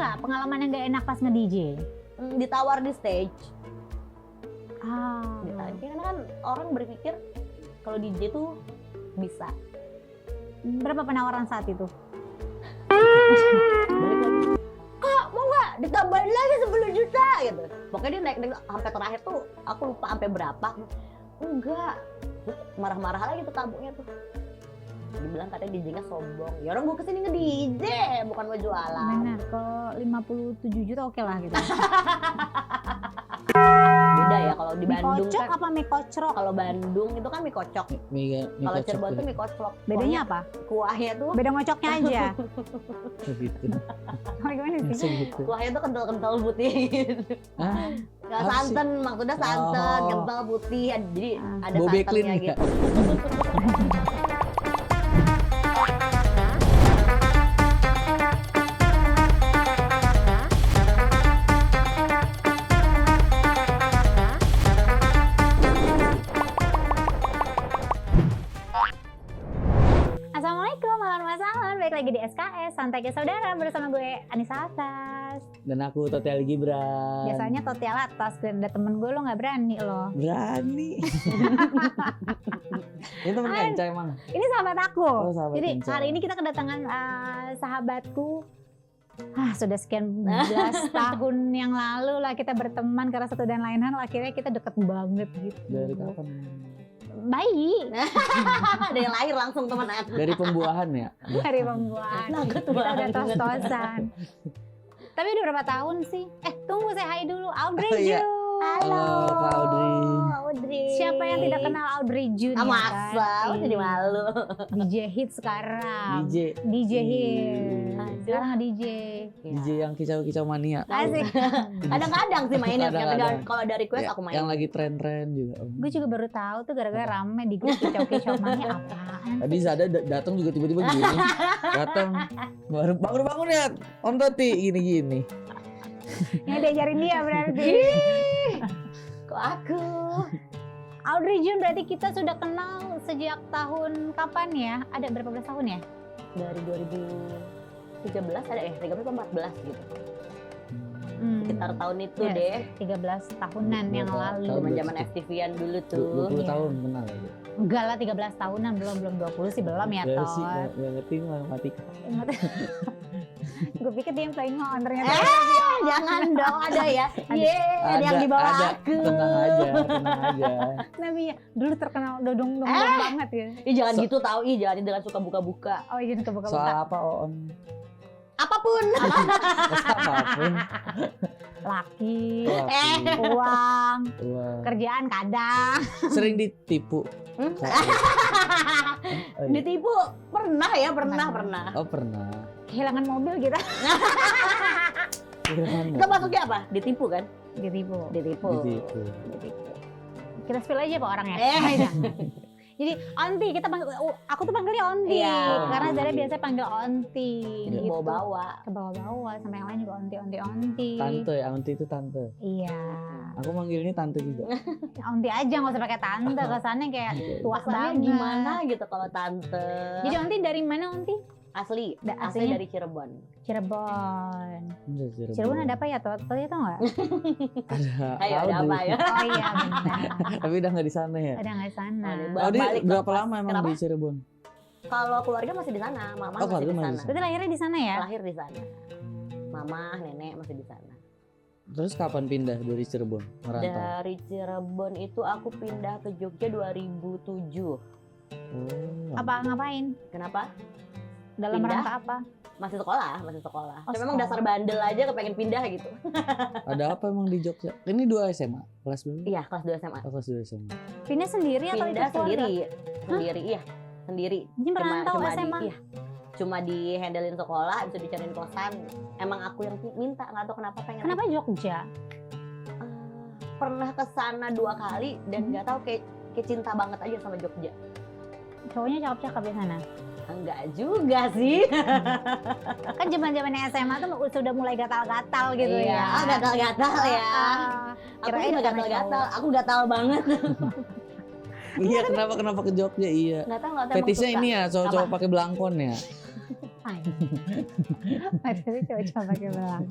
nggak pengalaman yang nggak enak pas nge-DJ? Ditawar di stage. Ah. Karena kan orang berpikir kalau DJ tuh bisa. Berapa penawaran saat itu? Balik lagi. Kak, mau nggak ditambahin lagi 10 juta gitu. Pokoknya dia naik sampai terakhir tuh aku lupa sampai berapa. Enggak. Terus marah-marah lagi tuh tamunya tuh. Dibilang katanya DJ-nya sombong. Ya orang gue kesini nge-DJ, bukan mau jualan. Benar, kalau 57 juta oke lah gitu. Beda ya kalau di Mie Bandung kocok kan. apa mie kocrok? Kalau Bandung itu kan mie kocok. Kalau Cirebon tuh mie kocok. Bedanya apa? Kuahnya tuh Beda ngocoknya aja. Gitu. Oh, gimana sih? Langsung gitu. kuahnya tuh kental-kental putih. Ah, Gak Apa santan, maksudnya santan, Oh. kental putih. Jadi ada Bobe santannya Clean ya? gitu. Assalamualaikum, masalah balik lagi di SKS Santai ke Saudara bersama gue Anissa Atas. Dan aku Totel Gibran. Biasanya Totial Atas, dan ada temen gue lo nggak berani lo. Berani. Ini temen Kenca emang. Ini sahabat aku. Oh, sahabat Jadi Kenca. hari ini kita kedatangan sahabatku. Sudah sekian belas tahun yang lalu lah kita berteman karena satu dan lain hal. Akhirnya kita deket banget gitu. Dari kapan? Bayi Dari lahir langsung temenan. Dari pembuahan ya? dari pembuahan. Naga tuh Kita udah banget. tos-tosan. Tapi udah berapa tahun sih? Tunggu saya hai dulu. Audrey Oh, iya. June. Halo Kak Audrey. Audrey. Siapa yang tidak kenal Audrey June? Ah, ya masa? kan? Aku jadi malu. DJ hit sekarang. DJ hit. Aduh. Sekarang DJ. DJ yang kicau-kicau mania. Asik. Kadang-kadang sih mainnya. Kadang-kadang. Kalau ada request Ya, aku main. yang lagi tren-tren juga. Gue juga baru tahu tuh gara-gara rame di grup kicau-kicau mania apaan. Tadi Zada datang juga tiba-tiba gini. Datang baru bangun ya. Om Toti gini-gini. Yang diajarin dia berarti. Kok aku? Audrey June berarti kita sudah kenal sejak tahun kapan ya? Ada berapa belas tahun ya? Dari 2013 ada 13 atau 14 gitu. Sekitar tahun itu Yes. deh. 13 tahunan yang lalu. Tahun Zaman-zaman berapa FTV-an dulu tuh. 20 Iya. tahun kenal ya. Enggak lah 13 tahunan, belum 20 sih belum ya Ya sih, Tot. nggak ngerti matematika. Gue pikir dia yang playing on ternyata. Jangan dong ada ya. Ada. Yang di bawah ada. aku. Tenang aja. Nabi ya, dulu terkenal dodong banget ya. Ih jangan gitu tahu, jangan suka buka-buka. Oh izin kebuka-buka. Soal apa On? Apapun. Apapun. Laki, Laki. uang, Wah. kerjaan kadang. Sering ditipu. Hmm? Oh, iya. Ditipu pernah ya, pernah. Oh pernah. Kehilangan mobil gitu. Kita masuknya apa? Ditipu kan? Ditipu. Ditipu. Ditipu. Kita spill aja pak orangnya. Eh. Jadi Onti, aku tuh panggilnya Onti. Iya. Karena Zara biasanya panggil Onti. Iya. Gitu. Bawa-bawa. Ke bawah-bawah, sampai yang lain juga Onti. Tante ya, Aunty itu tante. Iya. Aku manggilnya tante juga. Onti aja, nggak usah pakai tante. Kesannya kayak tua Kesannya banget. gimana gitu kalau tante. Jadi Onti dari mana Onti? Asli Aslinya? dari Cirebon. Cirebon. Cirebon. Cirebon ada apa ya Tot? Tot tau nggak? Ada. Ayo ada Audrey. apa ya? Oh iya benar. Tapi udah nggak di sana ya. Ada nggak di sana? Ada. Audrey Balik berapa lepas. lama emang Kenapa? di Cirebon? Kalau keluarga masih di sana, mama Oh, masih keluarga di masih sana. di sana. Berarti lahirnya di sana ya? Lahir di sana. Mama, nenek masih di sana. Terus kapan pindah dari Cirebon merantau? Dari Cirebon itu aku pindah ke Jogja 2007. Oh. Apa ngapain? Kenapa? Dalam Pindah. rangka apa? Masih sekolah. Oh, Tapi memang sekolah. dasar bandel aja kepengen pindah gitu. Ada apa emang di Jogja? Ini 2 SMA, kelas berapa? Iya, kelas 2 SMA. Oh, kelas 2 SMA. Pindah sendiri atau Pindah ikut keluarga? sendiri. Sendiri, iya. Sendiri. Ini merantau SMA? iya. Cuma di handlein sekolah, bisa dicariin kosan. Emang aku yang minta, nggak tahu kenapa pengen. Kenapa Jogja? Pernah ke sana 2 kali dan nggak tahu kayak cinta banget aja sama Jogja. Cowoknya cakep-cakep di sana. Enggak juga sih. Kan zaman-zaman SMA tuh sudah mulai gatal-gatal gitu Iya, ya. gatal-gatal ya. Aku Kirain sih nggak karena gatal-gatal, aku gatal banget. Iya, kenapa ke Jogja? Iya. Nggak tahu Fetisnya emang ini suka. ya, cowok-cowok Apa? pakai belangkon ya. Padahal coba pakai belang.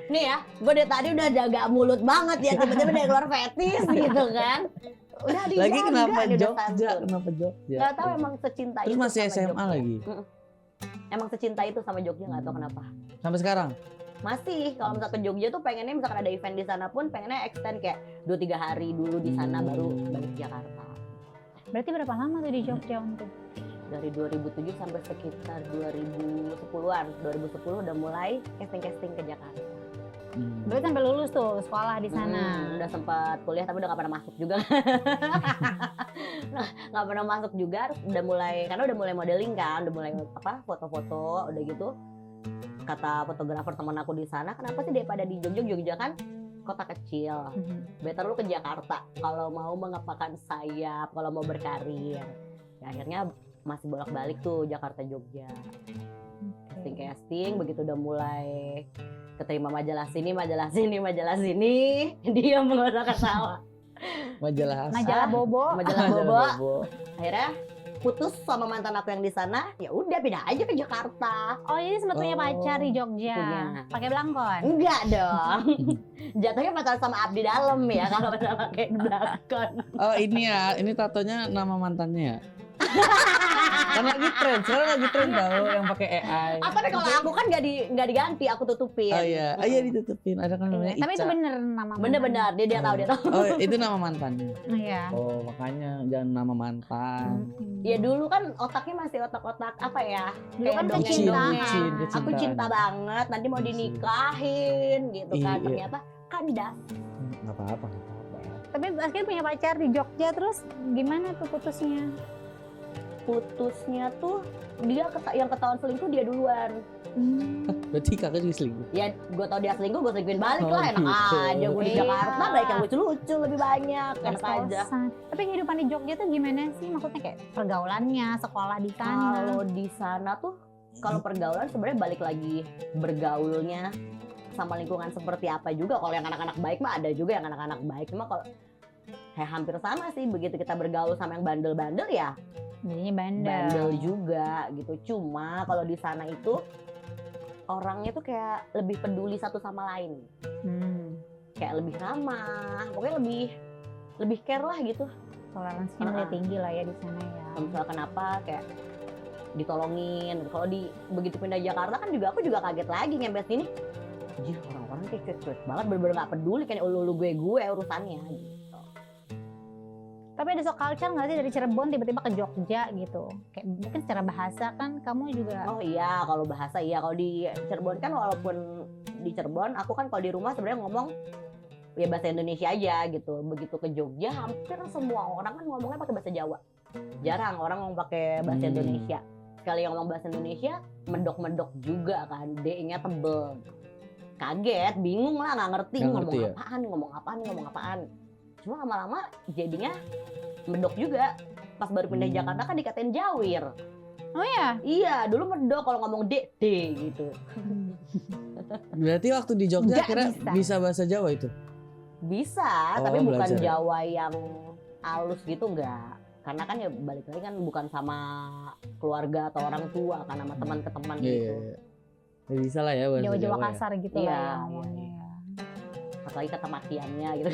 Nih ya, gue dari tadi udah jaga mulut banget ya, tiba-tiba dia keluar fetis gitu kan. Udah dijaga Lagi kenapa nih, udah Jogja? santun. Kenapa Jogja? Gak tahu emang secinta Terus itu masih sama SMA Jogja. lagi? Emang secinta itu sama Jogja, nggak tahu kenapa. Sampai sekarang? Masih kalau misalkan ke Jogja tuh pengennya misalkan ada event di sana pun pengennya extend kayak 2-3 hari dulu di sana baru balik ke Jakarta. Berarti berapa lama tuh di Jogja untuk? Dari 2007 sampai sekitar 2010-an. 2010 udah mulai casting ke Jakarta. Berarti sampai lulus tuh sekolah di sana. Udah sempat kuliah tapi udah gak pernah masuk juga. Gak pernah masuk juga. Udah mulai karena udah mulai modeling kan, udah mulai foto-foto, udah gitu. Kata fotografer teman aku di sana, kenapa sih daripada di Jogja kan kota kecil, better lu ke Jakarta kalau mau mengepakkan sayap, kalau mau berkarir. Ya, akhirnya masih bolak-balik tuh Jakarta Jogja. Casting begitu udah mulai keterima majalah sini, dia mengotak ketawa. Majalah Bobo. Majalah Bobo. Akhirnya putus sama mantan aku yang di sana, ya udah pindah aja ke Jakarta. Oh, jadi sempat punya pacar di Jogja. Punya. Pakai belangkon? Enggak dong. Jatuhnya pacar sama abdi dalam ya kalau pakai belangkon. Oh ini ya, ini tatonya nama mantannya ya? Kan lagi tren, sekarang lagi tren tau yang pakai AI. Tapi kalau aku kan nggak diganti, aku tutupin. Oh iya, ditutupin. Ada kan namanya Ica. Tapi itu bener nama Bener-bener, dia tahu. Oh itu nama mantannya. Iya. Oh makanya jangan nama mantan. Ya dulu kan otaknya masih otak-otak apa ya? Dulu kan Kayak kecintaan. dongeng-dongeng. Aku cinta banget, nanti mau dinikahin gitu kan. Iya. Ternyata kandas. Nggak apa-apa. Tapi akhirnya punya pacar di Jogja, terus gimana tuh putusnya? Putusnya tuh dia yang ketahuan selingkuh dia duluan. Berarti kakak juga selingkuh? Ya gue tau dia selingkuh, gue selingkuhin balik Oh, lah. Enak gitu. aja gue di Iya. Jakarta, baik yang lucu-lucu lebih banyak. Enak aja. Tapi kehidupan di Jogja tuh gimana sih? Maksudnya kayak pergaulannya, sekolah di sana. Kalau di sana tuh, kalau pergaulan sebenarnya balik lagi bergaulnya sama lingkungan seperti apa juga. Kalau yang anak-anak baik mah ada juga yang anak-anak baik. Cuma kalau hampir sama sih, begitu kita bergaul sama yang bandel-bandel ya Jadinya bandel. bandel juga gitu. Cuma kalau di sana itu orangnya tuh kayak lebih peduli satu sama lain. Kayak lebih ramah, pokoknya lebih care lah gitu. Toleransinya lebih tinggi lah ya di sana ya. Kalau misalnya kenapa kayak ditolongin. Kalau begitu pindah Jakarta kan aku juga kaget lagi nyampe sini. Jir, orang-orang kayak cuek-cuek banget, bener-bener gak peduli kan ulu gue urusannya gitu. Tapi ada sok culture nggak sih dari Cirebon tiba-tiba ke Jogja gitu? Kayak mungkin secara bahasa kan kamu juga. Oh iya, kalau bahasa iya. Kalau di Cirebon kan walaupun di Cirebon, aku kan kalau di rumah sebenarnya ngomong ya bahasa Indonesia aja gitu. Begitu ke Jogja, hampir semua orang kan ngomongnya pakai bahasa Jawa. Jarang orang ngomong pakai bahasa Indonesia. Sekali yang ngomong bahasa Indonesia, medok-medok juga kan, D-nya tebel. Kaget, bingung lah, nggak ngerti ngomong apaan. Cuma lama-lama jadinya medok juga. Pas baru pindah Jakarta kan dikatain jawir. Oh ya? Iya, dulu medok kalau ngomong D gitu. Berarti waktu di Jogja Nggak akhirnya bisa. bisa bahasa Jawa itu? Bisa, Oh, tapi bukan belajar ya? Jawa yang halus gitu enggak. Karena kan ya balik lagi kan bukan sama keluarga atau orang tua kan, sama teman ke teman gitu. Iya. Ya, bisa lah ya bahasa Jawa-Jawa Jawa ya. kasar gitu Iya, lah ya iya, ngomongnya ya. Apalagi kata makiannya gitu.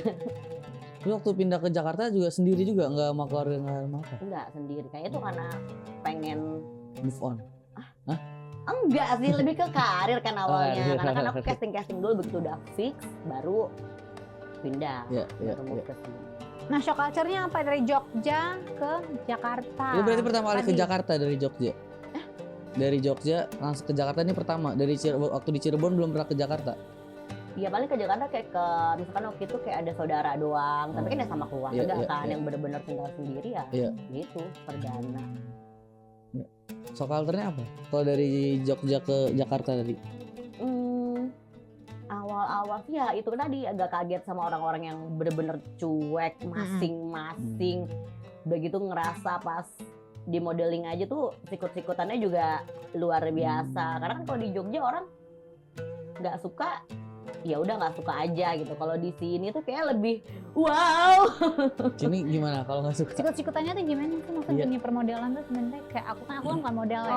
Terus waktu pindah ke Jakarta juga sendiri juga nggak sama keluarga nggak sama apa? Enggak sendiri. Kayaknya itu karena pengen Move on. enggak sih, lebih ke karir kan awalnya. Karir. Karena kan aku casting dulu, begitu udah fix baru pindah. Ya. Baru move ke sini. Nah, shock culture-nya apa dari Jogja ke Jakarta? Itu berarti pertama kali ke Tadi. Jakarta dari Jogja. Dari Jogja langsung ke Jakarta ini pertama. Dari Cirebon, waktu di Cirebon belum pernah ke Jakarta. Iya paling ke Jakarta kayak ke misalkan waktu itu kayak ada saudara doang, tapi kan ya sama keluarga Iya, kan iya. yang benar-benar tinggal sendiri ya. Iya. Gitu perdana. Shock culture-nya apa? Kalau dari Jogja ke Jakarta tadi? Awal-awal sih ya itu tadi agak kaget sama orang-orang yang benar-benar cuek masing-masing. Begitu ngerasa pas di modeling aja tuh sikut-sikutannya juga luar biasa. Karena kan kalau di Jogja orang nggak suka ya udah nggak suka aja gitu. Kalau di sini tuh kayak lebih wow. Sini gimana kalau nggak suka? Sikut-sikutannya tuh gimana sih maksud Iya. dunia permodelan tuh sebenarnya kayak aku kan bukan model ya.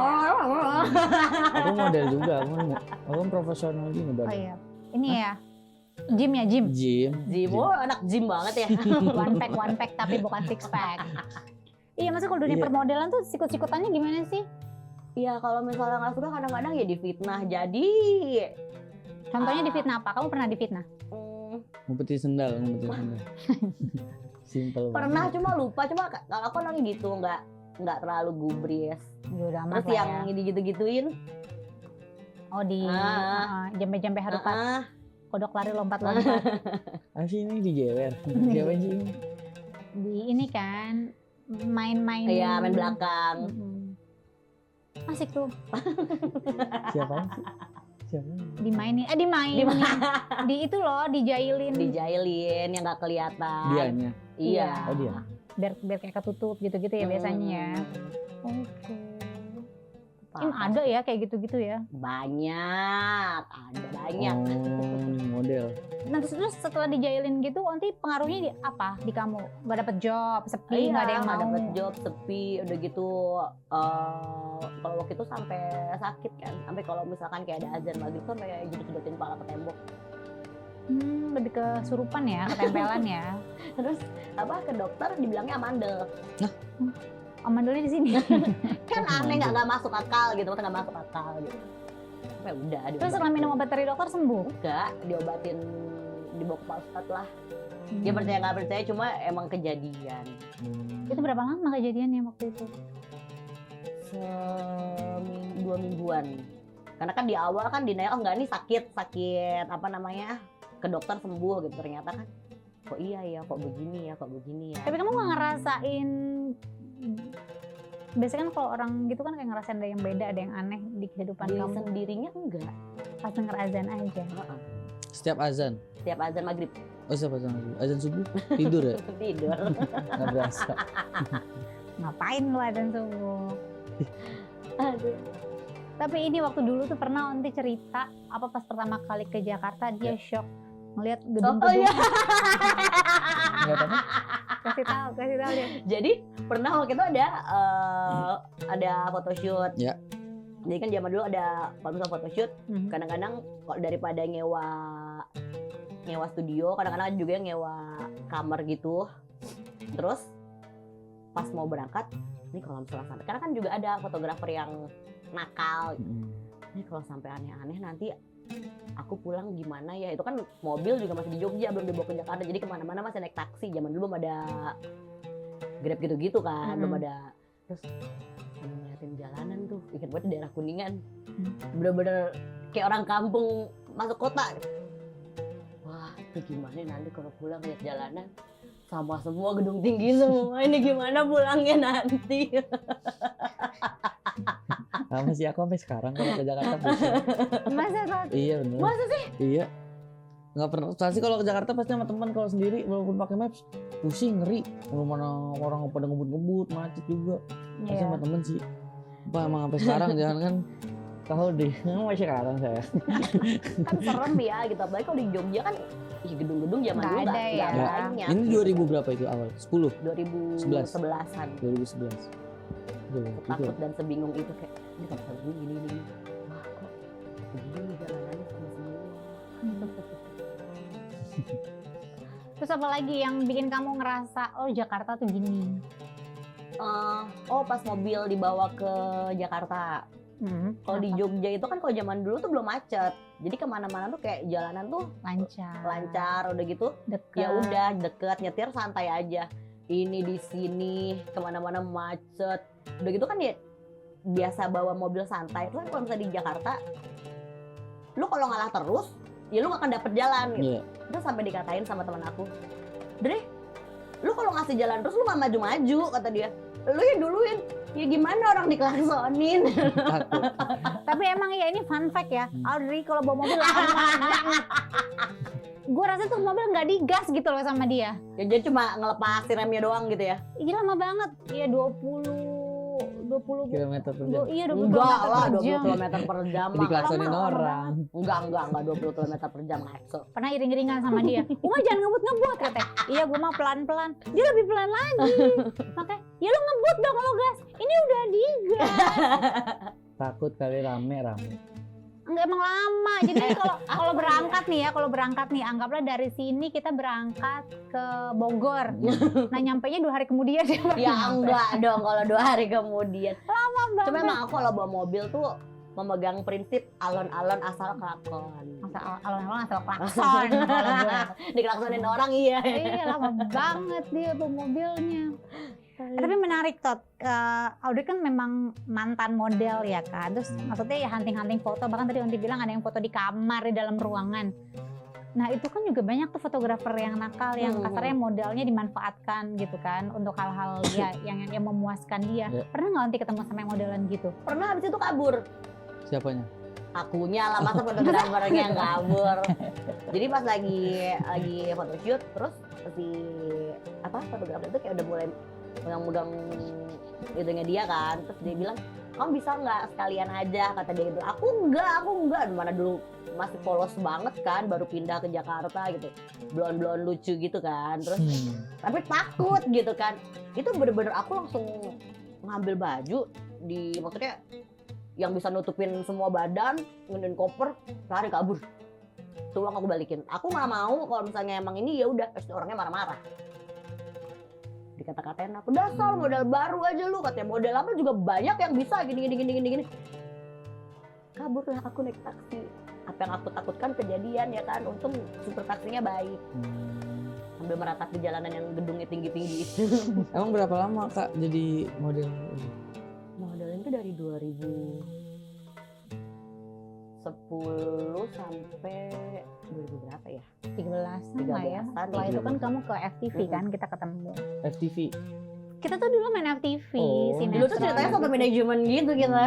Aku model juga, aku kan profesional juga Oh badan. iya. Ini ya. Gym ya, gym. Gym. Gym, oh anak gym banget ya. One pack tapi bukan six pack. Iya, maksudnya kalau dunia Iya. permodelan tuh sikut-sikutannya gimana sih? Iya kalau misalnya nggak suka kadang-kadang ya difitnah. Jadi Contohnya di fitnah apa? Kamu pernah di fitnah? Ngumpetin sendal. Simple pernah banget. cuma lupa. Cuma kalau aku orangnya gitu nggak terlalu gubris. Ya udah amat Terus lah yang ya. gitu-gituin. Oh di jambe-jambe harupat, kodok lari lompat-lompat. Sih ini dijewer. Diapain sih ini? Di ini kan main-main. Iya main belakang. Asik tuh Siapa sih? Siapa? dimainin. Di itu loh dijailin. Dijailin yang nggak kelihatan. Dianya. Iya. Oh dia. Biar kayak ketutup gitu-gitu ya biasanya ya. Oke. Ini Parah. ada ya kayak gitu-gitu ya. Banyak, ada banyak. Oh, model. Nah terus setelah dijailin gitu nanti pengaruhnya di apa di kamu? Gak dapet job, sepi, nggak ada yang nggak mau. dapet job, sepi, udah gitu. Kalau waktu itu sampai sakit kan, sampai kalau misalkan kayak ada azan maghrib tuh sampai jedut-jedutin kepala ke tembok. Lebih ke surupan ya, ketempelan ya. Terus apa ke dokter dibilangnya amandel. Amandelnya di sini. Kan aneh nggak masuk akal gitu, maksudnya nggak masuk akal gitu. Sampai udah. Terus setelah minum obat dari dokter sembuh. enggak diobatin dibawa ke Pak Ustadz lah. Dia percaya nggak percaya cuma emang kejadian. Itu berapa lama kejadiannya waktu itu? 2 mingguan. Karena kan di awal kan dinaik, oh enggak nih sakit apa namanya, ke dokter sembuh gitu. Ternyata kan kok iya ya, kok begini ya. Tapi kamu nggak ngerasain, biasanya kan kalau orang gitu kan kayak ngerasain ada yang beda, ada yang aneh di kehidupan Diri kamu sendirinya enggak. pas denger azan aja. Setiap azan. Tiap azan maghrib Oh siapa azan? Azan subuh tidur ya? tidur. Nggak berasa. Ngapain lu azan subuh? Aduh. Tapi ini waktu dulu tuh pernah nanti cerita apa pas pertama kali ke Jakarta dia shock ngelihat Oh gedung-gedung. iya. Nggak apa-apa. Kasih tahu deh. Jadi pernah waktu itu ada photoshoot. Ya. Jadi kan zaman dulu ada kalau misalnya photoshoot, kadang-kadang kalau daripada nyewa studio, kadang-kadang juga nyewa kamar gitu. Terus pas mau berangkat, ini kalau misalnya sampai, karena kan juga ada fotografer yang nakal. Ini kalau sampai aneh-aneh nanti aku pulang gimana ya? Itu kan mobil juga masih di Jogja, belum dibawa ke Jakarta. Jadi kemana-mana masih naik taksi. Zaman dulu belum ada Grab gitu-gitu kan, belum ada. Terus ngeliatin jalanan tuh, ingat banget di daerah Kuningan. Bener-bener kayak orang kampung masuk kota. Wah, itu gimana nanti kalau pulang lihat jalanan sama semua gedung tinggi semua. Ini gimana pulangnya nanti? Sama sih aku sampai sekarang kalau ke Jakarta pusing. Masa kok Iya bener. Masa sih? Iya. Nggak pernah. Soalnya sih kalau ke Jakarta pasti sama teman, kalau sendiri walaupun pakai maps pusing, ngeri. Kalau mana orang pada ngebut-ngebut, macet juga. Pasti sama temen sih. Apa emang sampai sekarang jangan kan tahu deh. Masih sekarang saya. Kan serem ya gitu. Apalagi kalau di Jogja kan gedung-gedung zaman Nggak dulu ada nggak ya. banyak. Ini 2000 berapa itu awal? 10. 2011-an. 2011. Tuh, Takut dan sebingung itu kayak ini kalau misalnya gini. Wah kok begini jalanannya sama semua. Terus apa lagi yang bikin kamu ngerasa oh Jakarta tuh gini? Pas mobil dibawa ke Jakarta. Kalau di Jogja itu kan kalau zaman dulu tuh belum macet. Jadi kemana-mana tuh kayak jalanan tuh lancar, udah gitu. Deket. Ya udah deket, nyetir santai aja. Ini di sini kemana-mana macet. Udah gitu kan ya biasa bawa mobil santai. Terus kalau misalnya di Jakarta, lu kalau ngalah terus, ya lu gak akan dapet jalan gitu. Iya. Terus sampai dikatain sama teman aku, Dre, lu kalau ngasih jalan terus lu gak maju-maju, kata dia. Lu yang duluin. Ya gimana orang diklaksonin. Takut. Tapi emang ya ini fun fact ya, Audrey kalau bawa mobil lama banget. Gue rasa tuh mobil nggak digas gitu loh sama dia. Ya jadi cuma ngelepasin remnya doang gitu ya. Iya lama banget, ya 20 20 kilometer per jam. Iya 20 Enggak km lah, per 20 jam. km per jam. Diklaksonin lama orang. Enggak 20 km per jam ngaco. Pernah iring-iringan sama dia. Uma jangan ngebut-ngebut katanya. Iya gue mah pelan-pelan. Dia lebih pelan lagi. Makanya ya lu ngebut dong lo gas. Ini udah digas. Takut kali rame. Enggak emang lama. Jadi kalau berangkat nih, anggaplah dari sini kita berangkat ke Bogor. Nah nyampainya 2 hari kemudian dia baru Ya nyampe. enggak dong kalau 2 hari kemudian. Lama banget. Cuma emang aku kalau bawa mobil tuh memegang prinsip alon-alon asal klakson. Alon-alon asal klakson kalau gue. Diklaksonin orang iya. Iya lama banget dia bawa mobilnya. Tapi menarik Tot, Audrey kan memang mantan model ya kan, terus maksudnya ya hunting-hunting foto, bahkan tadi Onti bilang ada yang foto di kamar, di dalam ruangan. Nah itu kan juga banyak tuh fotografer yang nakal, yang kasarnya modelnya dimanfaatkan gitu kan, untuk hal-hal dia yang memuaskan dia. Ya. Pernah nggak Onti ketemu sama yang modelan gitu? Pernah habis itu kabur. Siapanya? Akunya lah, masa fotografernya yang kabur. Jadi pas lagi photoshoot, terus si fotografer itu kayak udah mulai megang itunya dia kan, terus dia bilang kamu bisa nggak sekalian aja, kata dia gitu. Aku enggak, mana dulu masih polos banget kan, baru pindah ke Jakarta gitu, blon lucu gitu kan, terus tapi takut gitu kan. Itu bener-bener aku langsung ngambil baju maksudnya yang bisa nutupin semua badan, ngenin koper, lari kabur. Tuh uang aku balikin. Aku nggak mau kalau misalnya emang ini ya udah, pasti orangnya marah-marah. Dikata-katain aku, dasar modal baru aja lu, katanya model apa juga banyak yang bisa gini. Kabur lah aku naik taksi. Apa yang aku takutkan kejadian ya kan, untung supir taksinya baik. Sambil meratap di jalanan yang gedungnya tinggi-tinggi itu. Emang berapa lama Kak jadi model? Modelnya itu dari 2010 sampai 2000 berapa ya? 13 sama ya. 13-an, Setelah itu kan kamu ke FTV kan, kita ketemu. FTV. Kita tuh dulu main FTV, Oh. sinetron. Dulu tuh ceritanya sampai manajemen gitu kita.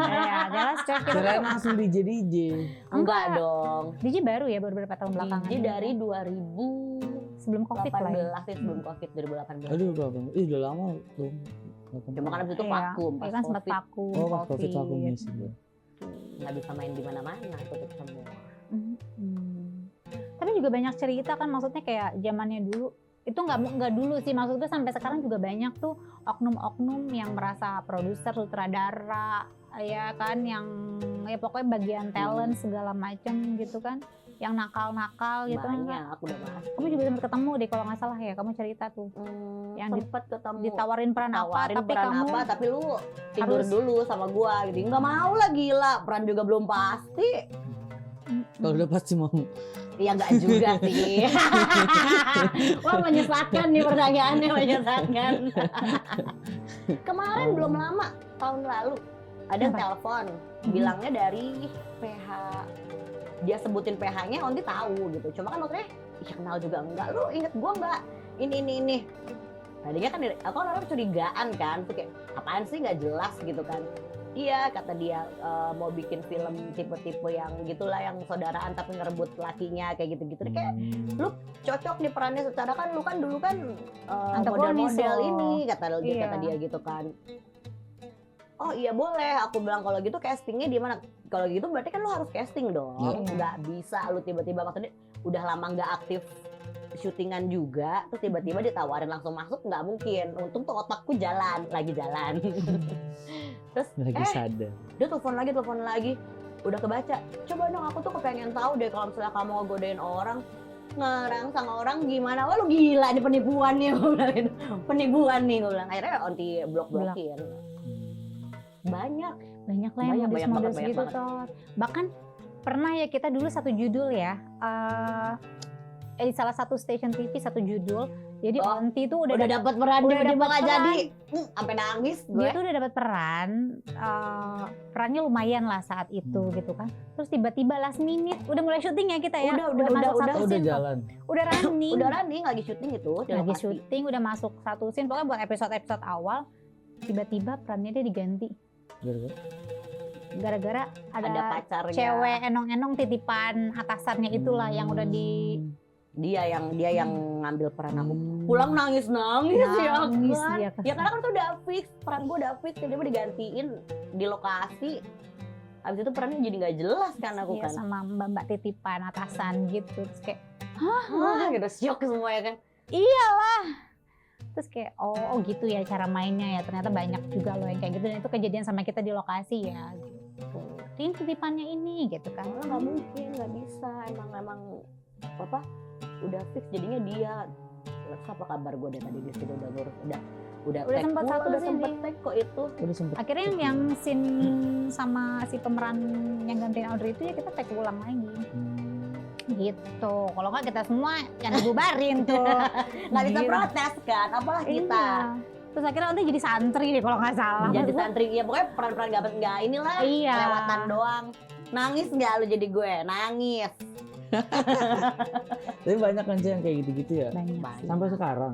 Ya, jelas Cok, kita Kirain langsung DJ. Enggak dong. DJ baru ya, baru beberapa tahun belakangan. Jadi dari 2018 sebelum Covid lah ya. sih, sebelum Covid 2018. Aduh berapa? Udah lama tuh. Cuma kan abis itu Iya, vakum, iya kan sempat Covid vakum. Oh pas Covid aku ngisi gue. nggak bisa main di mana-mana, tutup semua. Tapi juga banyak cerita kan, maksudnya kayak zamannya dulu itu nggak dulu sih, maksud gue sampai sekarang juga banyak tuh oknum-oknum yang merasa produser, sutradara ya kan, yang ya pokoknya bagian talent segala macam gitu kan, yang nakal-nakal gitu. Banyak, aku udah bahas. Kamu juga sempat ketemu deh kalau nggak salah ya, kamu cerita tuh yang Sempet ketemu. ditawarin peran apa, Tawarin tapi peran kamu apa, tapi lu tidur harus- dulu sama gua gitu. Nggak mau lah, gila, peran juga belum pasti. Kalau udah pasti mau. Ya nggak juga sih. Wah, menyesatkan nih pertanyaannya, menyesatkan. Kemarin belum lama, tahun lalu ada Apa? telepon bilangnya dari PH. Dia sebutin PH-nya, Onti tahu gitu. Cuma kan maksudnya, ya kenal juga enggak. Lu inget gua enggak? Ini. Tadinya kan aku orang curigaan kan, tuh kayak apaan sih, nggak jelas gitu kan. Iya, kata dia mau bikin film tipe-tipe yang gitulah, yang saudaraan tapi ngerebut lakinya kayak gitu-gitu. Kayak lu cocok di perannya, secara kan lu kan dulu kan Antagonis model-model loh. ini, kata Iya. dia gitu kan. Oh iya boleh, aku bilang kalau gitu castingnya di mana? Kalau gitu berarti kan lu harus casting dong. Iya. Nggak bisa lu tiba-tiba, maksudnya udah lama nggak aktif syutingan juga, terus tiba-tiba ditawarin langsung masuk, nggak mungkin. Untung tuh otakku lagi jalan. Terus Lagi sadar. dia telepon lagi, udah kebaca. Coba dong, aku tuh kepengen tahu deh kalau misalnya kamu ngegodain orang, ngerang sama orang gimana. Wah lu gila, ini penipuan nih, gue bilang gitu. Penipuan nih, gue bilang. Akhirnya Onti blok-blokin. Banyak banyak lah yang Banyak modus banget. gitu Tot. Bahkan pernah ya kita dulu satu judul ya, di salah satu stasiun TV satu judul. Jadi Oh, Onti tuh udah dapat peran, udah tiba-tiba dapet nggak peran. jadi, sampai nangis gue. dia tuh udah dapat peran, perannya lumayan lah saat itu gitu kan. Terus tiba-tiba last minute udah mulai syuting ya kita ya. Udah, masuk satu Oh, udah scene tuh. jalan. Udah running. Udah running, lagi syuting itu, udah lagi pasti. syuting, udah masuk satu scene, pokoknya buat episode awal tiba-tiba perannya dia diganti Gara-gara. gara-gara Ada ada pacarnya. cewek enong-enong titipan atasannya itulah yang udah Dia yang ngambil peran aku. Pulang nangis ya Nangis kan. dia Ya karena kan tuh udah fix, peran gue udah fix, tiba-tiba digantiin di lokasi. Abis itu perannya jadi nggak jelas kan aku Iya, kan. sama mbak titipan atasan gitu. Terus kayak Wah, gitu syok semua ya kan. terus kayak oh gitu ya cara mainnya ya, ternyata banyak juga loh yang kayak gitu, dan itu kejadian sama kita di lokasi ya gitu. Ini titipannya ini gitu kan. Karena nggak mungkin, nggak bisa. Emang apa? Udah fix jadinya dia. Terus apa kabar gue dari tadi di sini udah Udah take sempet pula, satu udah sih sempet di- take kok itu. Udah sempet. Akhirnya yang scene sama si pemeran yang gantiin Audrey itu ya kita take ulang lagi gitu. Kalau nggak kita semua yang dibubarin tuh. Nggak bisa Gitu. protes kan, apalah kita. Iya. Terus akhirnya nanti jadi santri deh kalau nggak salah. Jadi santri, ya pokoknya peran-peran nggak inilah, Iya. lewatan doang. Nangis nggak lu jadi gue? Nangis. Tapi banyak kan Ci yang kayak gitu-gitu ya. Banyak sih. Sampai sekarang.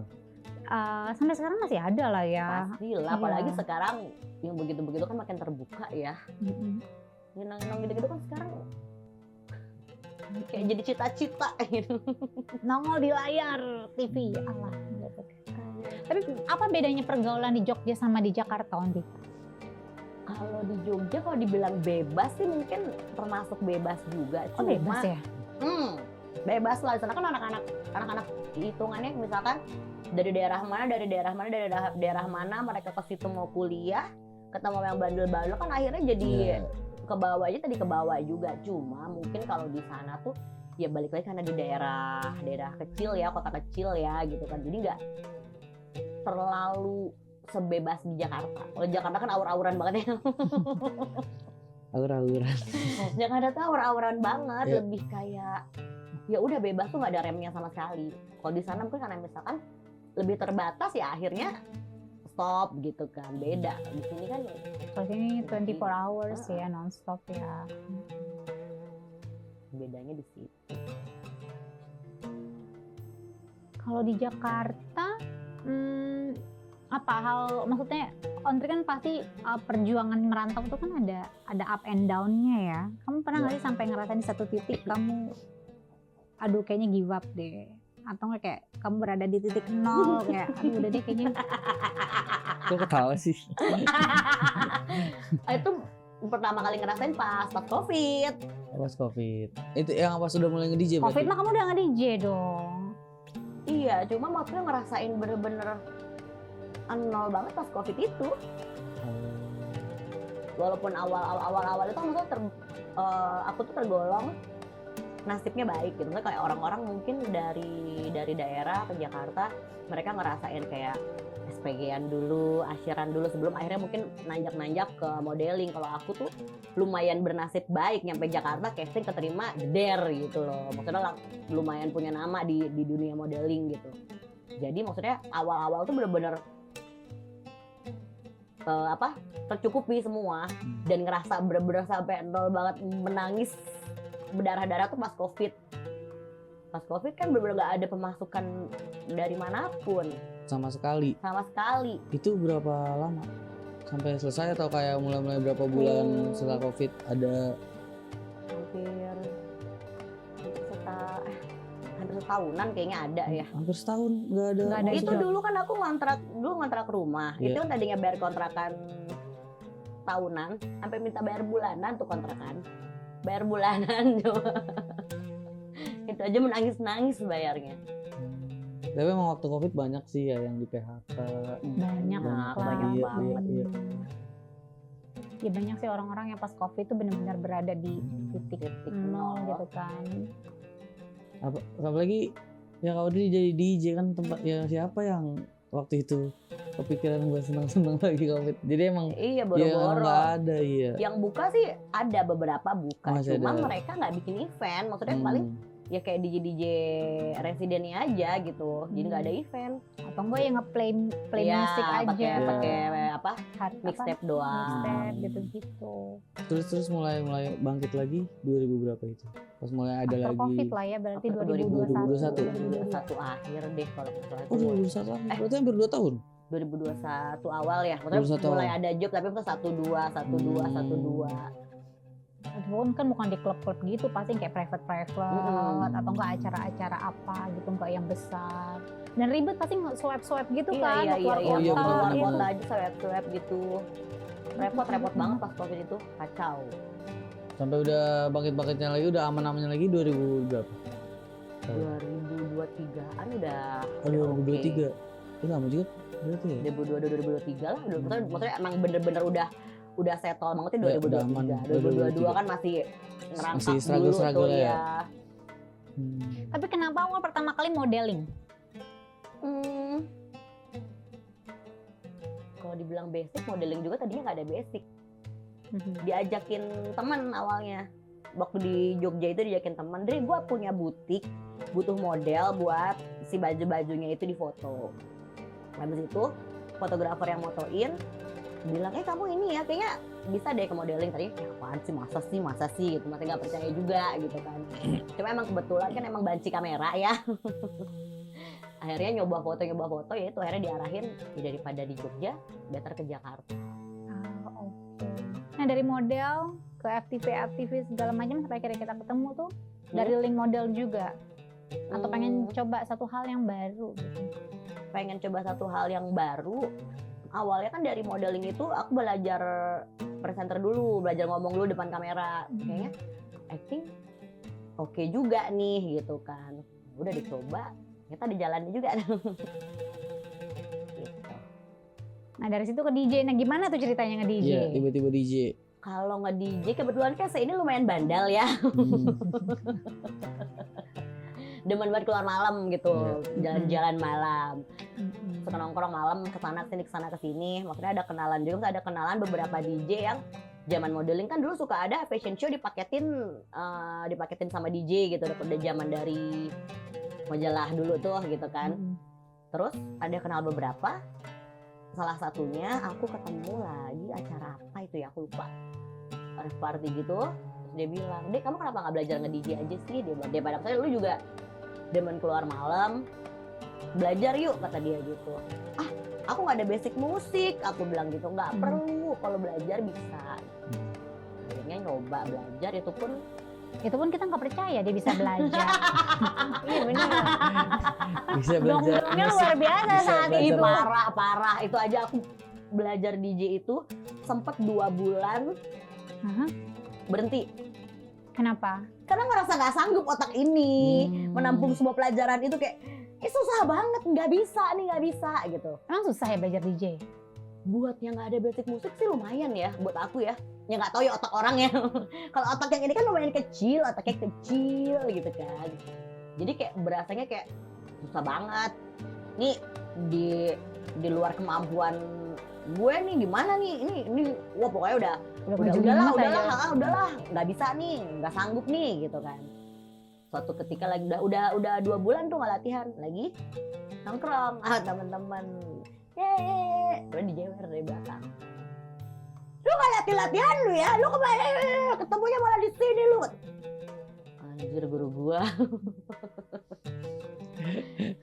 Sampai sekarang masih ada lah ya. Pastilah, Iya. apalagi sekarang yang begitu-begitu kan makin terbuka ya. Mm-mm. Nyenang-nyenang gitu-gitu kan sekarang kayak jadi cita-cita gitu. Nongol di layar TV. Allah gitu. Tapi apa bedanya pergaulan di Jogja sama di Jakarta, Ondi? Kalau di Jogja kalau dibilang bebas sih mungkin termasuk bebas juga. Oh bebas ya? Bebas lah. Di sana kan anak-anak hitungannya misalkan dari daerah mana mereka ke situ mau kuliah, ketemu yang bandel-bandel kan akhirnya jadi Iya. ke bawah aja, tadi ke bawah juga. Cuma mungkin kalau di sana tuh ya balik lagi karena di daerah kecil ya, kota kecil ya gitu kan. Jadi nggak terlalu sebebas di Jakarta. Kalau Jakarta kan aur-auran banget ya. Aura-aura. Jakarta tuh aur-auran banget, Iya. lebih kayak ya udah bebas tuh nggak ada remnya sama sekali. Kalau di sana mungkin karena misalkan lebih terbatas ya akhirnya stop gitu kan. Beda di sini kan Kalau sini 24 hours ya, non-stop ya. bedanya di situ. Kalau di Jakarta, apa hal, maksudnya Ondri kan pasti perjuangan merantau itu kan ada up and down-nya ya. Kamu pernah nggak sih sampai ngerasain di satu titik kamu, aduh kayaknya give up deh, atau nggak kayak kamu berada di titik nol kayak aduh udah deh kayaknya. Kok ketawa sih? Itu pertama kali ngerasain pas COVID. Pas COVID. Itu yang pas sudah mulai nge-DJ berarti? Covid mah kamu udah nggak DJ dong. Iya, cuma maksudnya ngerasain bener-bener nol banget pas COVID itu. Walaupun awal itu maksudnya aku tuh tergolong nasibnya baik gitu. Maksudnya kayak orang-orang mungkin dari daerah ke Jakarta, mereka ngerasain kayak SPG-an dulu, asyiran dulu sebelum akhirnya mungkin nanjak-nanjak ke modeling. Kalau aku tuh lumayan bernasib baik, nyampe Jakarta casting keterima jeder gitu loh. Maksudnya lumayan punya nama di dunia modeling gitu. Jadi maksudnya awal-awal tuh bener-bener tercukupi semua, dan ngerasa bener-bener sampai nol banget, menangis berdarah-darah tuh pas COVID. Pas COVID kan bener-bener gak ada pemasukan dari manapun Sama sekali. sama sekali. Itu berapa lama? Sampai selesai atau kayak mulai berapa bulan setelah COVID ada? Hampir setahunan kayaknya ada ya. Hampir setahun nggak ada. Nggak ada Itu job. dulu kan aku ngontrak rumah. Iya. Itu kan tadinya bayar kontrakan tahunan, sampai minta bayar bulanan tuh kontrakan. Bayar bulanan coba. Itu aja menangis-nangis bayarnya. Tapi emang waktu COVID banyak sih ya yang di PHK. Banyak Nah, lah. banyak Iya, banget. iya. Ya banyak sih orang-orang yang pas COVID itu benar-benar berada di titik nol gitu kan. Apalagi ya kalau dia jadi DJ kan, tempat ya siapa yang waktu itu kepikiran buat senang-senang lagi COVID. Jadi emang Iya, ya boro-boro. nggak ada iya. Yang buka sih ada beberapa buka, Masih cuma ada. mereka nggak bikin event. Maksudnya paling ya kayak DJ residennya aja gitu. Jadi nggak ada event. Atau enggak ya nge-play Iya, musik aja. pakai apa? Hari- Mixtape doang. Mixtape gitu-gitu. Terus mulai bangkit lagi 2000 berapa itu? Pas mulai ada After lagi. COVID lah ya, berarti After 2021. 2021 akhir deh kalau nggak salah. Oh 2021 lagi. Berarti hampir 2 tahun. 2021 awal ya. Maksudnya 2021 mulai awal. ada job tapi itu 12. Walaupun kan bukan di klub-klub gitu, pasti kayak private atau enggak acara-acara apa gitu, enggak yang besar. Dan ribet pasti swipe gitu kan, keluar iya. kota. keluar Iya. kota aja swab gitu. Repot banget pas COVID itu, kacau. Sampai udah bangkit-bangkitnya lagi, udah aman-amannya lagi 2000 berapa? 2023-an udah Oh, 2023. Itu lama juga berarti ya? 2022 2023 lah, maksudnya emang bener-bener udah settle banget ya Udah aman. 2023. 2022 kan masih ngerangkak Masih dulu struggle-struggle tuh ya. ya. Tapi kenapa awal pertama kali modeling? Kalau dibilang basic, modeling juga tadinya nggak ada basic. Diajakin teman awalnya. Waktu di Jogja itu diajakin teman, Dri gue punya butik, butuh model buat si baju-bajunya itu difoto. Habis itu fotografer yang motoin bilang, kamu ini ya kayaknya bisa deh ke modeling. Tadi apaan sih, masa sih gitu, masih nggak percaya juga gitu kan. Cuma emang kebetulan kan emang banci kamera ya. Akhirnya nyoba foto ya itu akhirnya diarahin ya daripada di Jogja better ke Jakarta. Oke. Nah dari model ke FTV segala macam sampai akhirnya kita ketemu tuh dari link model juga, atau pengen coba satu hal yang baru gitu? Pengen coba satu hal yang baru. Awalnya kan dari modeling itu aku belajar presenter dulu, belajar ngomong dulu depan kamera. Kayaknya acting oke juga nih gitu kan. Udah dicoba, ternyata di jalannya juga. Gitu. Nah dari situ ke DJ, nah gimana tuh ceritanya nge-DJ? Iya, tiba-tiba DJ. Kalau nge-DJ kebetulan kan saya ini lumayan bandal ya. Demen banget keluar malam gitu, jalan-jalan malam. Suka nongkrong malam, kesana kesini. Maksudnya ada kenalan juga, ada kenalan beberapa DJ yang zaman modeling kan dulu suka ada fashion show dipaketin sama DJ gitu, udah zaman dari majalah dulu tuh gitu kan. Terus ada kenal beberapa, salah satunya aku ketemu lagi acara apa itu ya, aku lupa, party gitu. Terus dia bilang, Dek kamu kenapa nggak belajar nge-DJ aja sih, dia bilang, daripada saya lu juga demen keluar malam, belajar yuk kata dia gitu. Aku nggak ada basic musik, aku bilang gitu, nggak perlu, kalau belajar bisa. Akhirnya nyoba belajar, itu pun kita nggak percaya dia bisa belajar. Iya benar. Bisa belajar Dongnya luar biasa saat itu. Parah. Itu aja aku belajar DJ itu sempet 2 bulan berhenti. Kenapa? Karena ngerasa nggak sanggup otak ini menampung semua pelajaran itu, kayak susah banget, nggak bisa gitu. Emang susah ya belajar DJ? Buat yang nggak ada basic musik sih lumayan ya, buat aku ya. Ya nggak tahu ya otak orang ya. Kalau otak yang ini kan lumayan kecil, otaknya kecil gitu kan. Jadi kayak berasanya kayak susah banget. Nih di luar kemampuan gue nih, gimana nih? Ini wah pokoknya udahlah, nggak bisa nih, nggak sanggup nih gitu kan. Suatu ketika lagi udah 2 bulan tuh nggak latihan, lagi nongkrong teman-teman, udah dijewer dari belakang. Lu nggak latihan lu ya, lu kemana? Ketemunya malah di sini lu. Anjir guru gua.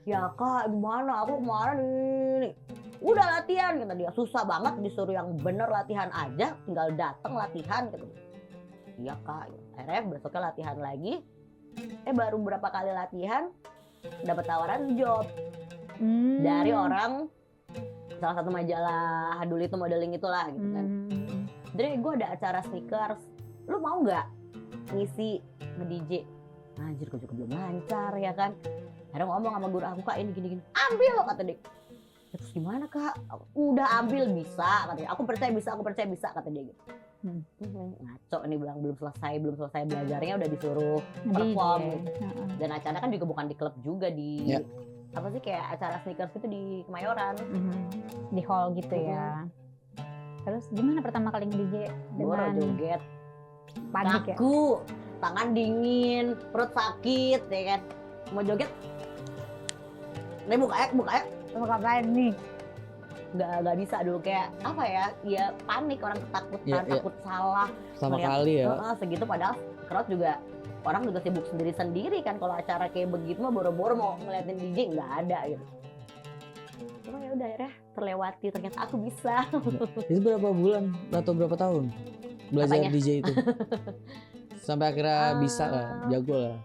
Ya kak gimana, aku kemarin ini udah latihan kata dia, susah banget disuruh yang bener latihan aja, tinggal datang latihan gitu. Iya kak, akhirnya besoknya latihan lagi. Baru berapa kali latihan dapat tawaran job dari orang salah satu majalah dulu itu, modeling itulah gitu kan. Dre gue ada acara sneakers, lu mau nggak ngisi nge-DJ? Anjir gue juga belum lancar ya kan. Akhirnya ngomong sama guru aku, kak ini gini ambil lo kata dia. Terus gimana kak? Udah ambil, bisa katanya. Aku percaya bisa kata dia gitu. Ngaco nih, bilang belum selesai belajarnya udah disuruh perform gitu. Dan acara kan juga bukan di klub juga, di apa sih kayak acara sneakers itu di Kemayoran, di hall gitu ya. Terus gimana pertama kali nge-DJ? Gue joget panik ya? Kaku, tangan dingin, perut sakit ya kan. Mau joget nih buka air nih, nggak bisa dulu, kayak apa ya panik, orang ketakutan, takut salah sama melihat, kali ya. Segitu padahal crowd juga orang juga sibuk sendiri kan. Kalau acara kayak begitu mah boro-boro mau ngeliatin DJ nggak ada gitu. Cuma ya udah akhirnya terlewati, ternyata aku bisa. Itu berapa bulan atau berapa tahun? belajar Apanya? DJ itu? Sampai akhirnya bisa lah, jago lah.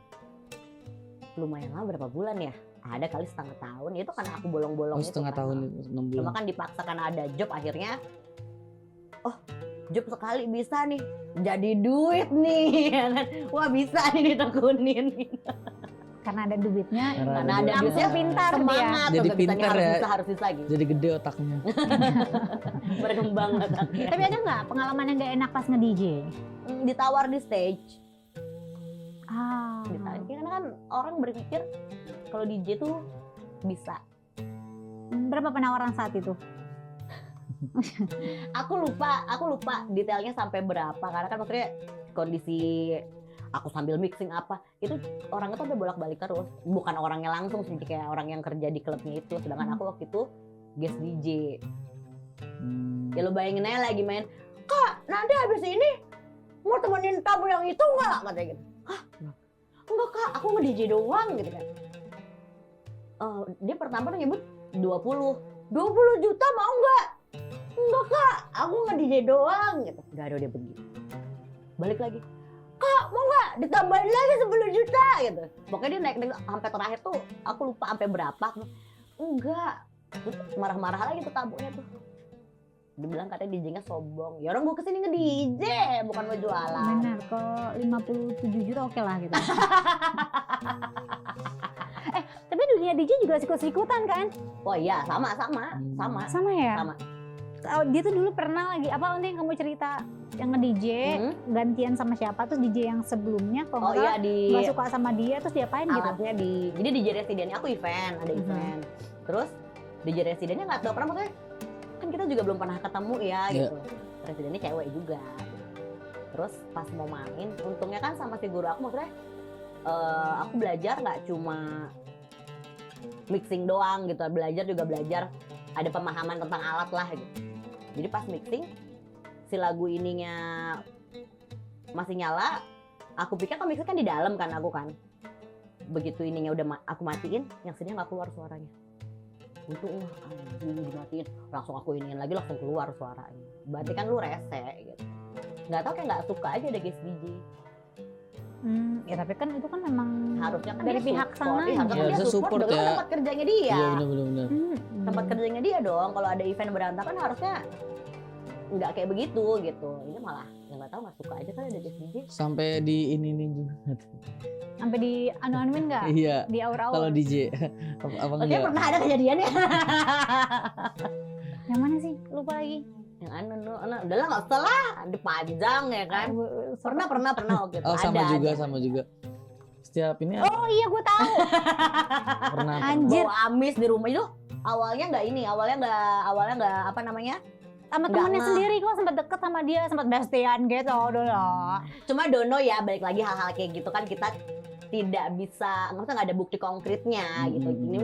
Lumayan lama, berapa bulan ya? Ada kali setengah tahun. Itu karena aku bolong-bolong Oh, itu setengah kan. tahun itu, 6 bulan. Cuma kan dipaksa karena ada job, akhirnya oh job sekali bisa nih, jadi duit nih. Ya kan? Wah bisa nih ditekunin. Karena ada duitnya, Karena ada langsung duitnya, pintar dia. semangat Jadi tuh, bisa nih, pintar ya. harus bisa gitu. Jadi gede otaknya. Berkembang otaknya. Tapi ada nggak pengalaman yang nggak enak pas nge-DJ? Ditawar di stage. Ah, Ditawar. Karena kan orang berpikir kalau DJ tuh bisa. berapa penawaran saat itu? Aku lupa detailnya sampai berapa, karena kan maksudnya kondisi aku sambil mixing apa itu orangnya tuh sampai bolak-balik terus, bukan orangnya langsung sih, kayak orang yang kerja di klubnya itu, sedangkan aku waktu itu guest DJ. Ya lo bayangin aja lagi main, "Kak, nanti habis ini mau temenin tamu yang itu nggak?" Katanya gitu. "Hah? Enggak Kak, aku nge-DJ doang," gitu kan. Dia pertama tuh nyebut 20 juta mau nggak? "Enggak Kak, aku nge-DJ doang," gitu. Gak ada dia begitu. Balik lagi, "Kak, mau nggak ditambahin lagi 10 juta?" gitu. Pokoknya dia naik sampai terakhir tuh aku lupa sampai berapa. Enggak. Terus marah-marah lagi tuh tamunya tuh. Dibilang katanya DJ-nya sombong. Ya orang gua kesini nge-DJ, bukan mau jualan. Benar, kalau 57 juta oke lah gitu. Tapi dunia DJ juga sikut-sikutan kan? Oh iya, sama. Sama ya? Sama. Oh, dia tuh dulu pernah lagi, apa nanti yang kamu cerita yang nge-DJ gantian sama siapa, terus DJ yang sebelumnya kalau Oh iya, nggak suka sama dia terus diapain gitu? alatnya jadi DJ residennya aku event, ada event. Terus DJ residennya nggak tahu karena maksudnya kan kita juga belum pernah ketemu ya gitu. Residennya cewek juga. Terus pas mau main, untungnya kan sama si guru aku, maksudnya aku belajar nggak cuma mixing doang gitu, belajar ada pemahaman tentang alat lah gitu. Jadi pas mixing si lagu ininya masih nyala, aku pikir kan mixing kan di dalam kan aku kan. Begitu ininya udah aku matiin, yang sini nggak keluar suaranya. Untung anjing dimatiin, langsung aku iniin lagi langsung keluar suaranya. Berarti kan lu rese gitu. Nggak tahu kayak nggak suka aja ada guest DJ. Ya tapi kan itu kan memang Harusnya kan dari dia pihak support. sana. Iya, harusnya kan Harusnya dia support, support dong, ya. kan tempat kerjanya dia. Iya benar. Tempat kerjanya dia dong. Kalau ada event berantakan harusnya nggak kayak begitu gitu. Ini malah nggak tahu, nggak suka aja kan ada guest DJ. Sampai di ini juga. Sampai di anu-anuin nggak? Iya. Di aur-aur. Kalau DJ apa Oke, enggak? pernah ada kejadiannya. Yang mana sih? Lupa lagi. Yang udah lah nggak usah lah, ada panjang ya kan. Pernah waktu itu. Oh sama ada. juga. Setiap ini Oh iya, gue tahu. pernah. Anjir. Bawa amis di rumah itu awalnya nggak apa namanya, Sama Nggak temennya ngeh. sendiri, gue sempat deket sama dia, sempat bestian gitu dulu. cuma dono ya, balik lagi hal-hal kayak gitu kan kita tidak bisa, maksudnya nggak ada bukti konkretnya gitu. Ini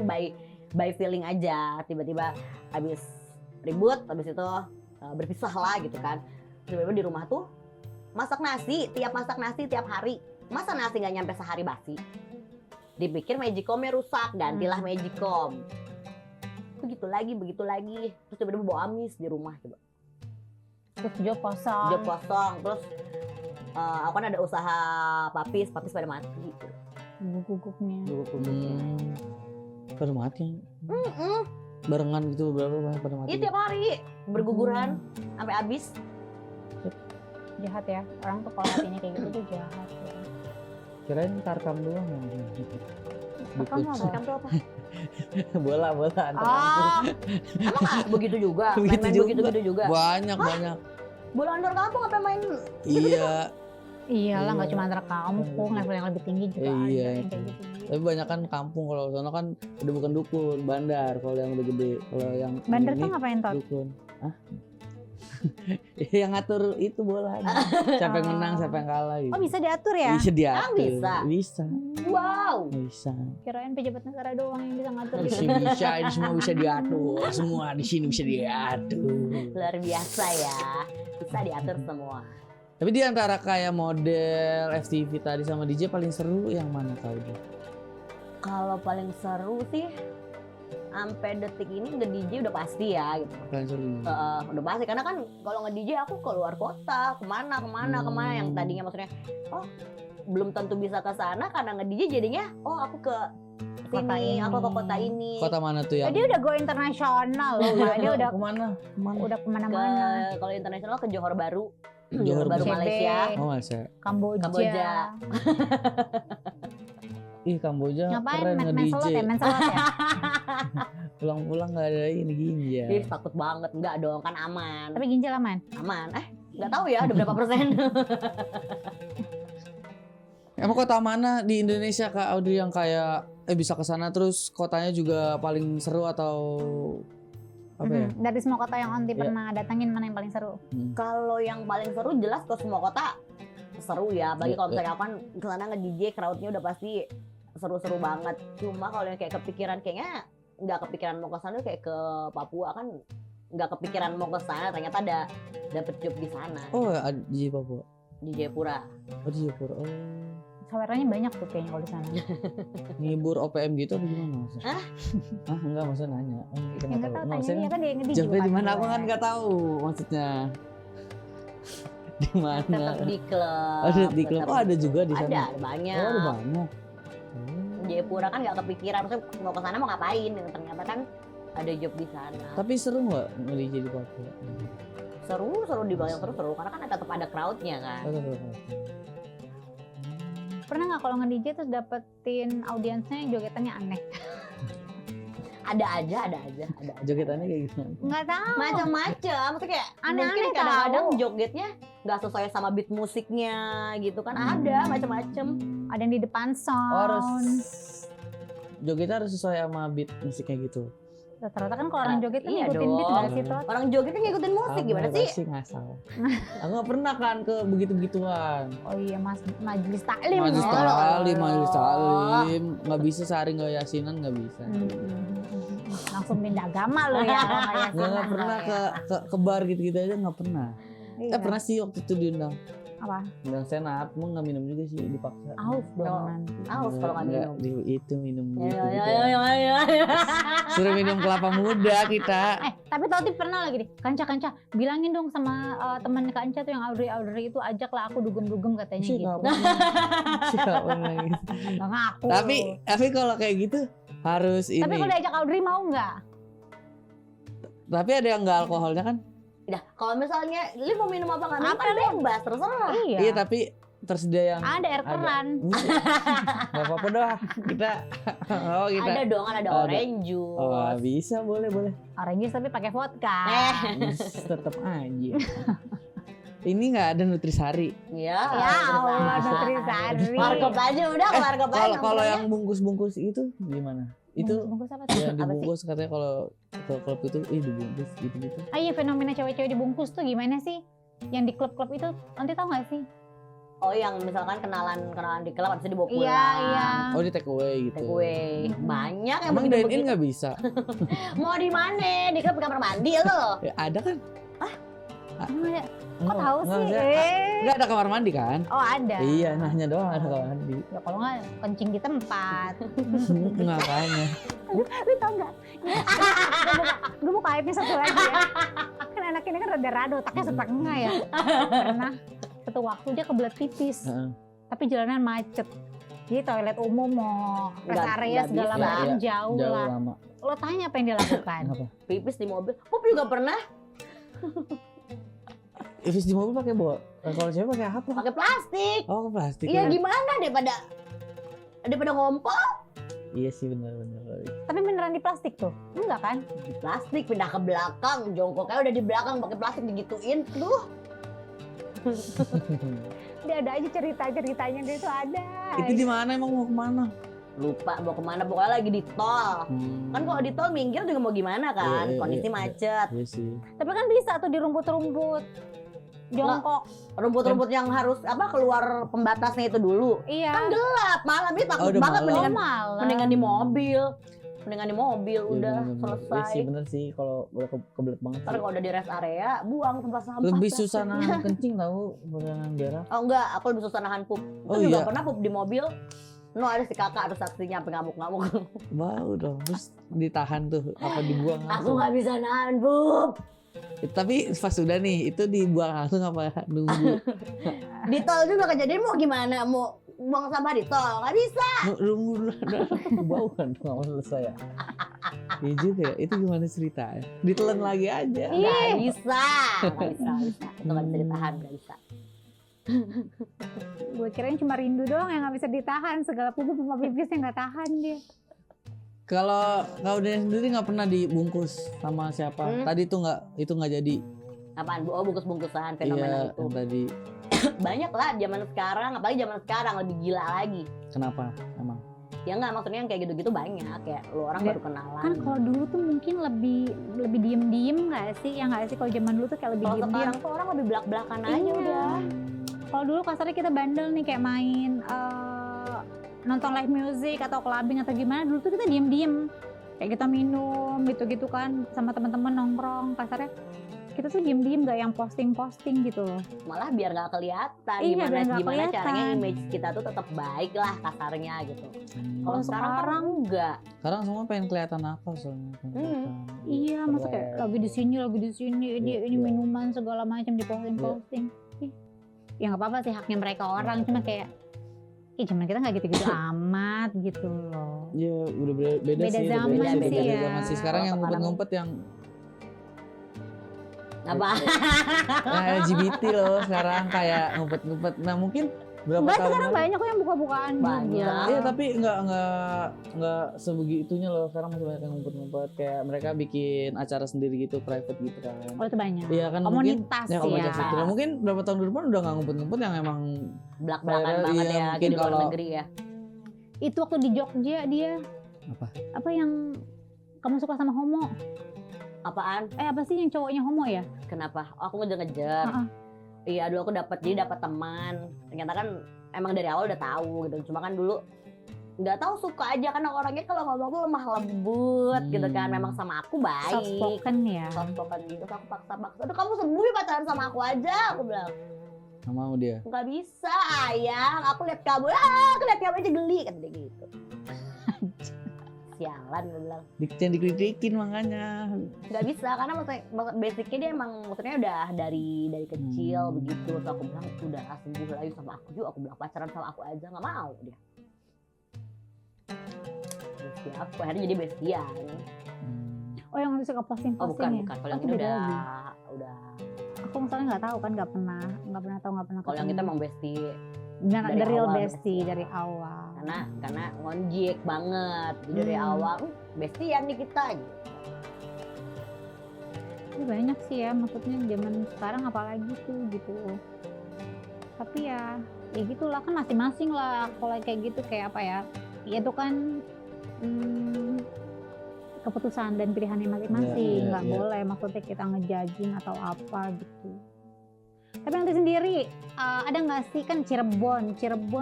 by feeling aja, tiba-tiba habis ribut, habis itu berpisah lah gitu kan. Tiba-tiba di rumah tuh masak nasi tiap hari, masa nasi nggak nyampe sehari basi. Dipikir magicomnya rusak, gantilah magicom. Begitu lagi, terus tiba-tiba bawa amis di rumah coba. Terus job kosong. Job kosong, terus aku kan ada usaha papis pada mati gitu. Guguk-guguknya. Pada mati. Barengan gitu berapa pada mati. Iya tiap hari berguguran sampai habis. Jahat ya, orang tuh kalau hatinya kayak gitu tuh jahat ya. Kirain tarkam doang ya. Tarkam apa? Kamu tuh apa? bola antar Emang nggak begitu juga? Begitu Main-main juga. begitu juga? banyak. Bola antar kampung apa main? Iya. Iyalah, Iya. nggak cuma antar kampung, level yang lebih tinggi juga ada Iya. yang kayak gitu. Tapi banyak kan kampung, kalau sana kan udah bukan dukun, bandar kalau yang udah gede. Kalau yang Bandar ini tuh ngapain Tot? dukun. Hah? Yang ngatur itu bola. Siapa yang menang, siapa yang kalah gitu. Oh bisa diatur ya? Bisa diatur. bisa? Bisa. Wow. Bisa. Kirain pejabat negara doang yang bisa ngatur Di gitu. sini bisa, ini semua bisa diatur. Semua di sini bisa diatur. Luar biasa ya. Bisa diatur semua. Tapi di antara kayak model FTV tadi sama DJ paling seru yang mana kau dia? Kalau paling seru sih sampai detik ini nge-DJ udah pasti ya gitu. Kalian sering. Udah pasti karena kan kalau nge-DJ aku keluar kota, kemana yang tadinya maksudnya belum tentu bisa ke sana karena nge-DJ jadinya aku ke Kota sini, ini. aku ke kota ini. Kota mana tuh yang? Dia udah go internasional loh, Pak. Dia udah kemana? udah Ke kemana-mana. kalau internasional ke Johor Baru. Johor Baru CB. Malaysia. Oh Malaysia. Kamboja. Kamboja. Ih Kamboja Ngapain keren main nge-DJ. slot ya? Main slot ya? Pulang-pulang nggak ada ini ginjal. Ih, takut banget. Enggak dong, kan aman. Tapi ginjal aman. Aman. Enggak tahu ya udah berapa persen. Emang kota mana di Indonesia Kak Audrey yang kayak bisa ke sana terus kotanya juga paling seru atau apa ya? Dari semua kota yang Onti Iya. pernah datangin, mana yang paling seru? Kalau yang paling seru jelas ke semua kota seru ya. Bagi kalau Iya. misalnya aku kan kesana nge-DJ, crowdnya udah pasti seru-seru banget. Cuma kalau yang kayak kepikiran kayaknya nggak kepikiran mau ke sana kayak ke Papua kan nggak kepikiran mau ke sana ternyata dapet job di sana Oh di Papua. di Jayapura. Oh di Jayapura. Oh. Sawerannya banyak tuh kayaknya kalau di sana. Ngibur OPM gitu apa gimana maksudnya? Hah? Enggak maksudnya nanya. Kita Ya nggak tahu, tanya Maksudnya dia kan dia nge-DJ jawabnya juga di mana pasti. aku kan nggak tahu maksudnya. Di mana? Tetap di klub. Oh, di klub. tetap Oh, ada juga di sana. Ada banyak. Oh, ada banyak. Jayapura kan nggak kepikiran maksudnya mau ke sana mau ngapain ternyata kan ada job di sana. Tapi seru nggak nge-DJ di Papua? Seru dibayang seru karena kan tetap ada crowdnya kan. Oh, seru. Pernah nggak kalau nge-DJ terus dapetin audiensnya yang jogetannya aneh? Ada aja. Jogetannya kayak gimana? Nggak tahu. Macam-macam, maksudnya kayak Aneh-aneh mungkin kadang-kadang tahu. jogetnya nggak sesuai sama beat musiknya gitu kan Hmm. ada macam-macam. Ada yang di depan Oh, sound. harus jogetnya harus sesuai sama beat musiknya gitu. Rata-rata kan kalau orang joget kan Iya ngikutin beat dong. nggak sih, Tot? Orang joget kan ngikutin musik gimana Aku sih? ngasal. Aku nggak pernah kan ke begitu-begituan. Oh iya, majelis taklim. Majelis Oh. taklim, majelis taklim, nggak bisa sehari nggak yasinan nggak bisa. Langsung pindah agama lo ya. kalau nggak yasinan. Nggak pernah ke bar gitu-gitu aja nggak pernah. Iya. Pernah sih waktu itu diundang. Apa? Undang senat, mau nggak minum juga sih dipaksa. Aus dong Oh. nanti. Aus kalau nggak minum. Itu minum gitu. Ya. Suruh minum kelapa muda kita. Tapi Toti pernah lagi nih, Kanca, bilangin dong sama teman Kanca tuh yang Audrey itu, ajaklah aku dugem-dugem katanya gitu. Siapa lagi? Nggak ngaku. Tapi kalau kayak gitu harus ini. Tapi kalau diajak Audrey mau nggak? Tapi ada yang nggak alkoholnya kan? Nah, kalau misalnya lu mau minum apa nggak minum Apa kan bebas terserah. Iya. Iya tapi tersedia yang Ada air keran. nggak apa-apa dah kita. Oh kita. Ada dong kan ada Ada. orange juice. Oh bisa boleh. Orange juice tapi pakai vodka. Tetap aja. Ini nggak ada nutrisari. Ya, Ya Allah, Nutrisari. Markup aja udah, markup aja. Kalau yang bungkus-bungkus itu gimana? Itu Bungkus apa tuh? yang dibungkus katanya kalau ke klub itu dibungkus gitu-gitu. Ah iya, fenomena cewek-cewek dibungkus tuh gimana sih? Yang di klub-klub itu nanti tahu nggak sih? Oh, yang misalkan kenalan di klub habis itu dibawa pulang. Iya, iya. Oh di take away gitu. Take away. Banyak yang Emang begitu. dine in nggak bisa? Mau di mana? Di klub kamar mandi lo. Ya, ada kan? Emang ada? Kok Enggak, tahu enggak, sih? maksudnya, nggak ada kamar mandi kan? Oh ada. Iya, nanya doang ada kamar mandi. Ya kalau nggak kencing di tempat. Ngapainnya? Lu tau nggak? Gue buka aibnya satu lagi ya. Kan anak ini kan rada-rada, otaknya setengah ya. Karena satu waktu dia kebelet pipis. Heeh. Tapi jalanan macet. Jadi toilet umum mau rest Nggak- area nggak segala bisa. macam Iya, jauh Jauh lah. lama. Lo tanya apa yang dia lakukan? Kenapa? Pipis di mobil. Pup juga pernah Ifis di mobil pakai kalau cewek pakai apa? pakai plastik. Oh plastik. Iya ya. gimana daripada ngompol Iya sih benar. Tapi beneran di plastik tuh? Enggak kan? di plastik pindah ke belakang, jongkoknya udah di belakang pakai plastik digituin. Duh, Dia ada aja cerita-ceritanya dia tuh ada. Itu di mana emang mau kemana? lupa mau kemana pokoknya lagi di tol. Kan kalau di tol minggir juga mau gimana kan? Iya, Kondisi iya. macet. Iya sih. Tapi kan bisa tuh di rumput-rumput. Jongkok. Rumput-rumput yang harus keluar pembatasnya itu dulu. Iya. Kan gelap malam ini takut udah banget malam. mendingan di mobil. Mendingan di mobil Iya, udah bener. selesai. Iya sih bener sih kalau udah kebelet banget. Ntar Sih. kalau udah di rest area, buang tempat sampah. Lebih plastiknya. susah nahan kencing tahu nahan berak. Oh enggak, aku lebih susah nahan pup. Oh Aku juga iya. pernah pup di mobil. No, ada si kakak harus saksinya sampai ngamuk-ngamuk. Bau dong. Terus ditahan tuh apa dibuang Aku langsung? nggak bisa nahan, Bu. Tapi pas sudah nih itu dibuang langsung apa nunggu? Di tol juga kejadian, mau gimana? Mau buang sampah di tol? Nggak bisa. Nunggu dulu. Bau kan nggak selesai ya. Iya juga ya. Itu gimana ceritanya? Ditelan lagi aja. Nggak bisa. Nggak bisa. Itu nggak bisa ditahan, nggak bisa. Gue kirain cuma rindu doang yang nggak bisa ditahan, segala pupu sama pipisnya nggak tahan dia. Kalau kau sendiri nggak pernah dibungkus sama siapa? Tadi tuh itu nggak jadi. Apaan, Bu? Oh, bungkus-bungkusan Iya, fenomena itu. yang tadi. Banyak lah zaman sekarang, apalagi zaman sekarang lebih gila lagi. Kenapa emang? Ya nggak, maksudnya yang kayak gitu-gitu banyak. Kayak lu orang baru kenalan. Kan kalau dulu tuh mungkin lebih diem-diem nggak sih? Ya nggak sih, kalau zaman dulu tuh kayak lebih Kalau diem-diem. sekarang tuh orang lebih belak-belakan aja Iya. udah. Kalau dulu kasarnya kita bandel nih kayak main nonton live music atau clubbing atau gimana, dulu tuh kita diem-diem kayak kita minum gitu-gitu kan sama teman-teman nongkrong, kasarnya kita tuh diem-diem gak yang posting-posting gitu loh. Malah biar nggak kelihatan Iya, gimana biar nggak gimana caranya kelihatan. image kita tuh tetap baik lah kasarnya gitu. Kalau Kalau sekarang kan sekarang enggak. Sekarang semua pengen kelihatan apa soalnya? Pengen kelihatan. iya, masa kayak lagi di sini ini Iya, ini iya. minuman segala macam diposting-posting. Ih, ya nggak apa-apa sih, haknya mereka orang, cuma kayak zaman kita nggak gitu-gitu amat gitu loh. Ya udah beda Beda sih. zaman beda sih ya. zaman sih. Sekarang yang Kalau ngumpet-ngumpet yang Apa? LGBT loh sekarang kayak ngumpet-ngumpet. Nah mungkin berapa Enggak, tahun sekarang lalu- banyak kok yang buka-bukaan Banyak. juga. Iya tapi nggak sebegitunya loh, sekarang masih banyak yang ngumpet-ngumpet kayak mereka bikin acara sendiri gitu, private gitu kan. Oh itu banyak. Iya kan mungkin Komunitas ya komunitas ya. itu. Nah, mungkin berapa tahun ke depan udah nggak ngumpet-ngumpet yang emang Belak-belakan Iya, banget ya mungkin kayak di luar kalau- negeri ya. Itu waktu di Jogja dia. Apa? Apa yang kamu suka sama homo? Apaan? Apa sih yang cowoknya homo ya? Kenapa? Oh, aku ngejar-ngejar. Heeh. Iya, dulu aku dapat teman. Ternyata kan emang dari awal udah tahu gitu. Cuma kan dulu nggak tahu, suka aja karena orangnya kalau ngomong tuh lemah lembut gitu kan. Memang sama aku baik. Soft spoken ya. Soft spoken gitu. Terus aku paksa-paksa. Aduh, kamu sembuh ya pacaran sama aku aja. Aku bilang, nggak mau dia. nggak bisa ayang. Aku lihat kamu, aku lihat kamu aja geli kan dia gitu. Sialan, gue bilang. Jangan dikritikin makanya. Nggak bisa karena maksudnya basicnya dia emang maksudnya udah dari kecil begitu. Terus aku bilang udah sembuh lagi sama aku juga. Aku bilang pacaran sama aku aja, nggak mau dia. Bestia aku akhirnya jadi bestian. Oh yang suka posting-posting Oh bukan ya? bukan. Kalau yang itu ini beda lagi. udah. Aku misalnya nggak tahu kan, nggak pernah tahu, nggak pernah. Kalau yang kita ketemu. emang bestie benar dari the real awal bestie bestie. dari awal. karena ngonjek banget. Jadi dari awal bestian nih kita gitu. Ini banyak sih ya, maksudnya zaman sekarang apalagi tuh gitu. Tapi ya gitulah kan masing-masing lah kalau kayak gitu, kayak apa ya? Ya itu kan keputusan dan pilihannya masing-masing, Iya, nggak iya. boleh maksudnya kita ngejudging atau apa gitu. Tapi nanti sendiri ada nggak sih kan Cirebon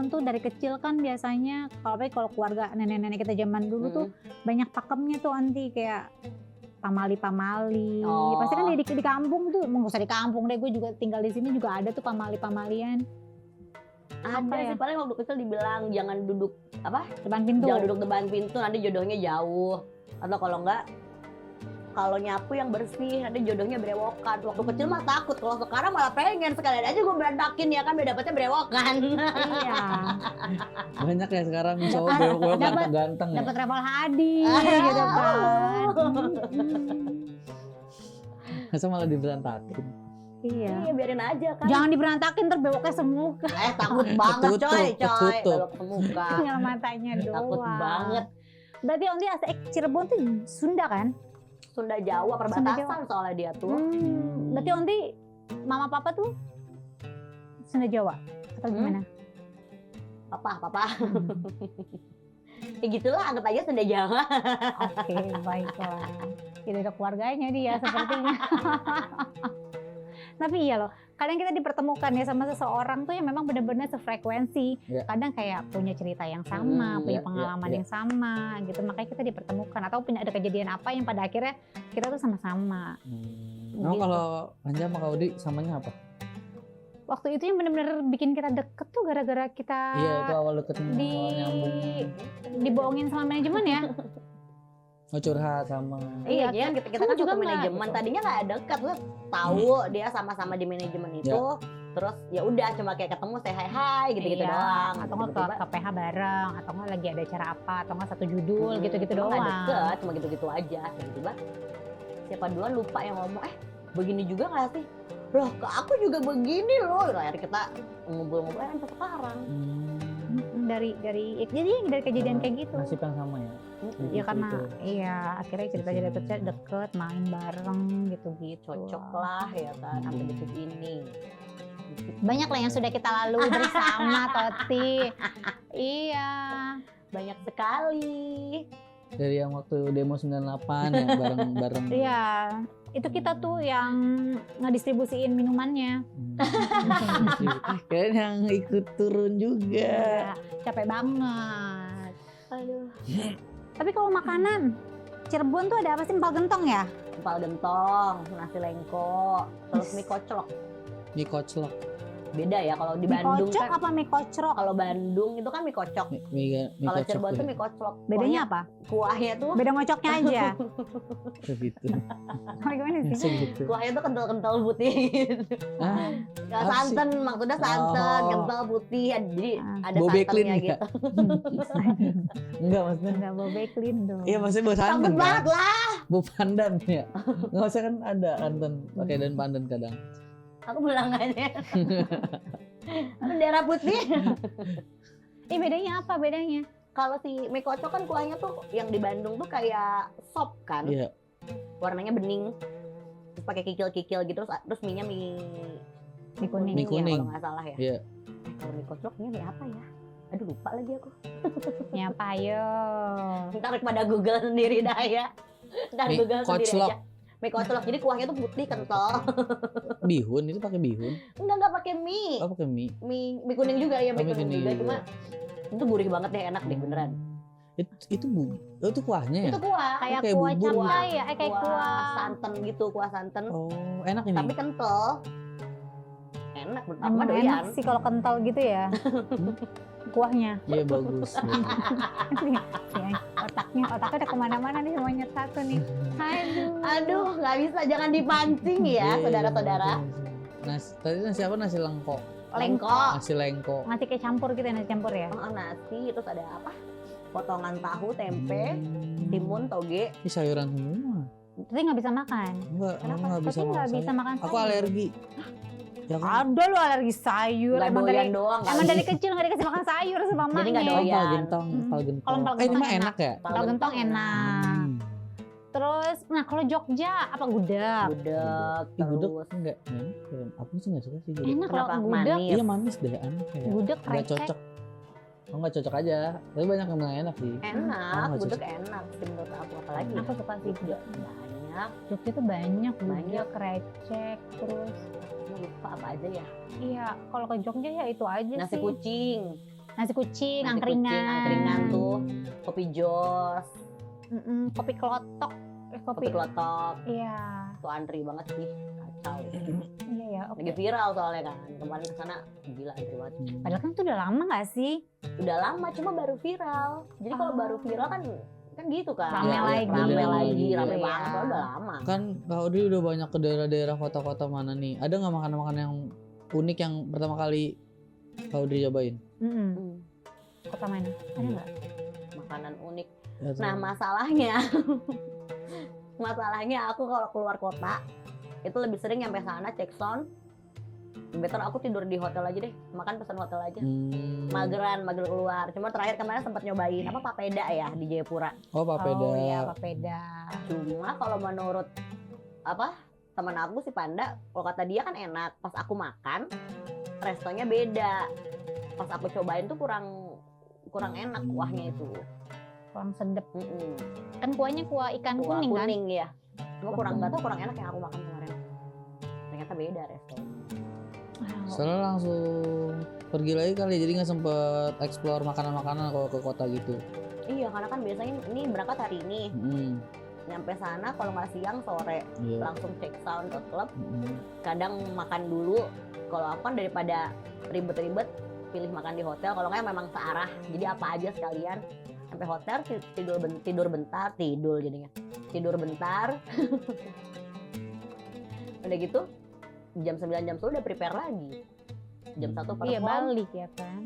tuh dari kecil kan biasanya kalau keluarga nenek-nenek kita zaman dulu tuh banyak pakemnya tuh anti kayak pamali. Oh. Pasti kan di kampung tuh, nggak usah di kampung deh, gue juga tinggal di sini juga ada tuh pamalian Ada Apa ya? sih paling waktu kecil dibilang jangan duduk depan pintu. jangan duduk depan pintu nanti jodohnya jauh, atau kalau enggak kalau nyapu yang bersih nanti jodohnya berewokan. Waktu kecil mah takut, kalau sekarang malah pengen sekalian aja gue berantakin ya kan biar dapetnya berewokan. Iya. Banyak ya sekarang cowok bewok-bewok Dapat- ganteng-ganteng ya. Dapat travel hadiah gitu kan. Masa malah diberantakin. Iya. Iya biarin aja kan. Jangan diberantakin ntar bewoknya semua. Takut banget coy. ketutup. Belok ke muka. Tinggal matanya doang. Takut banget. Berarti Onti asli Cirebon tuh Sunda kan? Sunda Jawa perbatasan soalnya dia tuh. Berarti Onti mama papa tuh Sunda Jawa atau gimana? Papa. Ya gitulah, anggap aja Sunda Jawa. Oke, baiklah. Tidak ada keluarganya dia sepertinya. Tapi iya loh, kadang kita dipertemukan ya sama seseorang tuh yang memang benar-benar sefrekuensi. Iya. Kadang kayak punya cerita yang sama, punya iya, pengalaman iya. yang sama gitu. Makanya kita dipertemukan atau punya ada kejadian apa yang pada akhirnya kita tuh sama-sama. Nah Gitu. kalau Anja sama Kaudi samanya apa? waktu itu yang bener-bener bikin kita deket tuh gara-gara kita Iya itu awal deketnya di awal nyambung. dibohongin sama manajemen ya. Oh curhat sama. Iya, kan kita kamu kan juga juga nggak, manajemen. gitu. Tadinya nggak dekat, lu tahu dia sama-sama di manajemen itu. Terus ya udah cuma kayak ketemu say hi gitu-gitu Iya, doang. atau nggak ke PH bareng, atau nggak lagi ada acara apa, atau nggak satu judul gitu-gitu Emang doang. nggak deket, cuma gitu-gitu aja. Tiba-tiba siapa duluan lupa yang ngomong, begini juga nggak sih? Loh, kok aku juga begini loh. Akhirnya kita ngobrol-ngobrol sampai sekarang. Dari jadi dari kejadian kayak gitu. Nasib yang sama ya. Ya karena Gitu. iya akhirnya kita jadi deket main bareng gitu-gitu. Cocok lah ya kan sampai detik ini. Banyak lah yang sudah kita lalui bersama Toti. Iya. Banyak sekali. Dari yang waktu demo 98 ya bareng-bareng. Iya. Itu kita tuh yang ngedistribusiin minumannya. Kayaknya yang ikut turun juga. Iya, capek banget. Aduh. Tapi kalau makanan Cirebon tuh ada apa sih? Empal gentong ya? Empal gentong, nasi lengko, terus mie koclok. Mie koclok. Beda ya kalau di Mie Bandung kocok kan. apa mie kocrok? Kalau Bandung itu kan mie kocok. Mie Kalau kocok Cirebon ya. tuh mie koclok. Bedanya apa? Kuahnya tuh Beda ngocoknya aja. Gitu. Oh, gimana sih? Masuk gitu. kuahnya tuh kental-kental putih gitu. Ah, Nggak Apa sih? santan, maksudnya santan, Oh. kental putih. Jadi ada Bobe clean santannya ya? gitu. Enggak maksudnya. Enggak bobe clean dong. Iya maksudnya bau Takut santan banget kan? lah. Bau pandan ya. Nggak usah kan ada santan pakai dan pandan kadang. Aku bilang aja. Bendera putih. Bedanya apa bedanya? Kalau si mie kocok kan kuahnya tuh yang di Bandung tuh kayak sop kan. Iya. Warnanya bening. Terus pakai kikil-kikil gitu terus mie-nya mie kuning. Mie kuning. Ya, kalau nggak salah ya. Iya. Kalau mie kocoknya mie apa ya? Aduh lupa lagi aku. Nyapa ayo. Ntar pada Google sendiri dah ya. Ntar Mie Google sendiri koclok. aja. Mie koclok. Jadi kuahnya tuh putih kental. Bihun itu pakai bihun. Enggak pakai mie. Oh pakai mie. Mie kuning juga ya, mie Oh, mie kuning kuning juga. juga. Cuma itu gurih banget deh, enak deh beneran. Itu kuahnya ya? Itu kuah. Kayak kayak kuah bubur. cabai ya? Kayak kuah. santan gitu, kuah santan. Oh, enak ini. Tapi kental. Enak, Emang pertama enak doyan. sih kalau kental gitu ya. Kuahnya. Iya bagus. Ya, otaknya udah kemana-mana nih semuanya satu nih. Aduh, nggak bisa, jangan dipancing ya, Iya, saudara-saudara. Tadi nasi apa? Nasi lengko. Lengko. Nasi lengko. Nasi kayak campur gitu ya, nasi campur ya. Nasi, terus ada apa? Potongan tahu, tempe, timun, toge. Ini sayuran semua. Tapi nggak bisa makan. Enggak, Kenapa? nggak bisa Tapi nggak makan bisa sayur. makan Aku sayur. alergi. Ya kan? Ada lu alergi sayur. Nggak Emang doyan dari doang emang kali. dari kecil nggak dikasih makan sayur sama mamanya. Jadi nggak Oh, doyan. empal gentong, empal gentong. Kalau empal Ini gentong mah enak ya? Empal gentong enak. Terus, nah kalau Jogja apa gudeg? Gudeg, Ih, gudeg terus enggak enak. Aku sih enggak suka sih gudeg. Enak loh Kenapa? gudeg. Manis. Iya manis deh, aneh kayak. Gudeg Enggak krecek. cocok. Oh, enggak cocok aja. Tapi banyak yang bilang enak sih. enak, nggak gudeg cocok. enak sih menurut aku. Apalagi Aku suka sih juga gudeg. banyak. Jogja tuh banyak gudeg, Banyak. krecek, terus Aku lupa apa aja ya. iya kalau ke Jogja ya itu aja Nasi sih. kucing, Nasi kucing, Nasi angkringan. kucing, angkringan tuh, kopi jos, Kopi kelotok. kopi kelotok. Iya. Tuh antri banget sih, kacau. Iya ya. Oke. Lagi viral soalnya kan. Kemarin kesana gila antri banget. Padahal kan itu udah lama nggak sih? Udah lama, cuma baru viral. Jadi kalau Oh. baru viral kan gitu kan. Rame Iya, lagi. rame lagi, rame iya. banget. Soalnya udah lama. Kan Kak Audrey udah banyak ke daerah-daerah kota-kota mana nih? Ada nggak makanan-makanan yang unik yang pertama kali Kak Audrey cobain? Hmm, Kota mana? Ada nggak? makanan unik. Ya, Nah masalahnya aku kalau keluar kota itu lebih sering nyampe sana cek sound. Better aku tidur di hotel aja deh, makan pesan hotel aja. Mager keluar. Cuma terakhir kemarin sempat nyobain apa papeda ya di Jayapura. Oh, papeda. Oh iya papeda. Cuma kalau menurut apa teman aku si Panda, kalau kata dia kan enak. Pas aku makan, restonya beda. Pas aku cobain tuh kurang enak kuahnya itu. Kurang sedep. Mm-mm. Kan kuahnya kuah ikan Kuah kuning kan? kuning ya. Cuma kurang nggak tahu kurang enak yang aku makan kemarin. Ternyata beda restonya. Soalnya langsung pergi lagi kali, jadi nggak sempet explore makanan-makanan kalau ke kota gitu. Iya, karena kan biasanya ini berangkat hari ini. nyampe sana kalau nggak siang sore Iya. langsung check sound ke klub. Mm-mm. Kadang makan dulu. Kalau aku kan daripada ribet-ribet pilih makan di hotel. Kalau nggak memang searah. Jadi apa aja sekalian. Sampai hotel tidur bentar jadinya. Tidur bentar. Udah gitu jam 9 jam 10 udah prepare lagi. Jam 1 perform. Iya balik ya kan.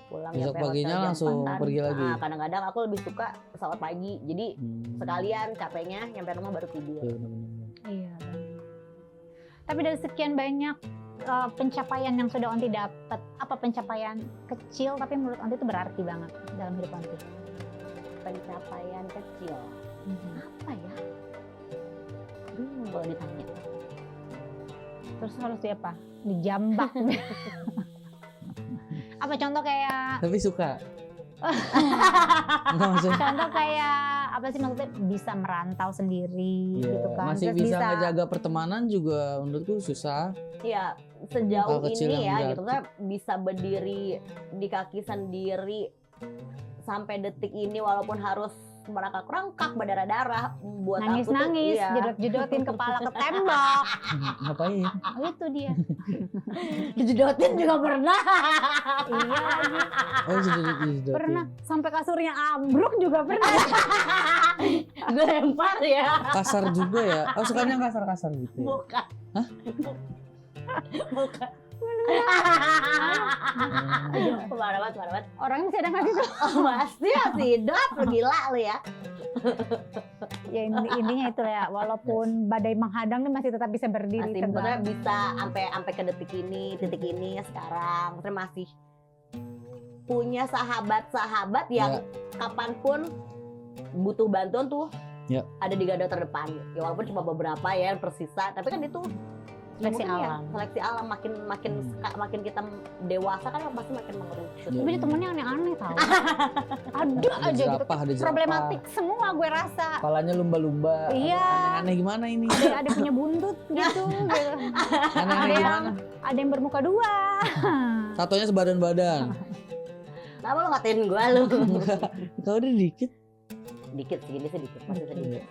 Pulang Besok nyampe paginya hotel jam langsung 4-an. pergi lagi. Nah, kadang-kadang aku lebih suka pesawat pagi. Jadi sekalian capeknya nyampe rumah baru tidur. Iya, benar-benar. Iya. Tapi dari sekian banyak pencapaian yang sudah Onti dapat, apa pencapaian kecil tapi menurut Onti itu berarti banget dalam hidup Onti? Pencapaian kecil. Apa ya? Bingung kalau ditanya. Terus harus apa? Dijambak. Apa contoh kayak Tapi suka. Nggak, maksudnya contoh kayak apa sih maksudnya bisa merantau sendiri iya, gitu kan. masih Terus bisa ngejaga pertemanan juga menurutku susah. Iya, sejauh Hal kecil ini yang ya gitu berarti. kan bisa berdiri di kaki sendiri sampai detik ini walaupun harus merangkak-rangkak berdarah-darah buat aku tuh, nangis-nangis, iya. jedot-jedotin kepala ke tembok. Ngapain? Itu dia. Dijedotin juga pernah. Iya lagi. Oh, sudah Pernah sampai kasurnya ambruk juga pernah. Gue lempar ya. kasar juga ya. Oh, sukanya kasar-kasar gitu ya. Bukan. Hah? Bukan. Hmm. Aduh, parah banget. Orangnya masih ada nggak sih? Masih hidup, gila lu ya. Ya intinya itu ya, walaupun badai menghadang dia masih tetap bisa berdiri Masih tegak. maksudnya bisa sampai ke detik ini, titik ini sekarang. Maksudnya masih punya sahabat-sahabat yang kapanpun butuh bantuan tuh Ya. ada di garda terdepan. Ya walaupun cuma beberapa ya yang tersisa, tapi kan itu Seleksi mungkin ya, alam. seleksi alam makin kita dewasa kan pasti makin mengerucut. Ya. Tapi dia temennya aneh-aneh tau. Ada aja gitu. jerapah, ada jerapah. Problematik semua gue rasa. Kepalanya lumba-lumba. Iya. Aneh gimana ini? Ada punya buntut gitu. Aneh Ada yang- gimana? Ada yang bermuka dua. Tatonya sebadan-badan. Kenapa lo ngatain gue lu? Kalau udah dikit. Dikit segini sedikit, masih sedikit.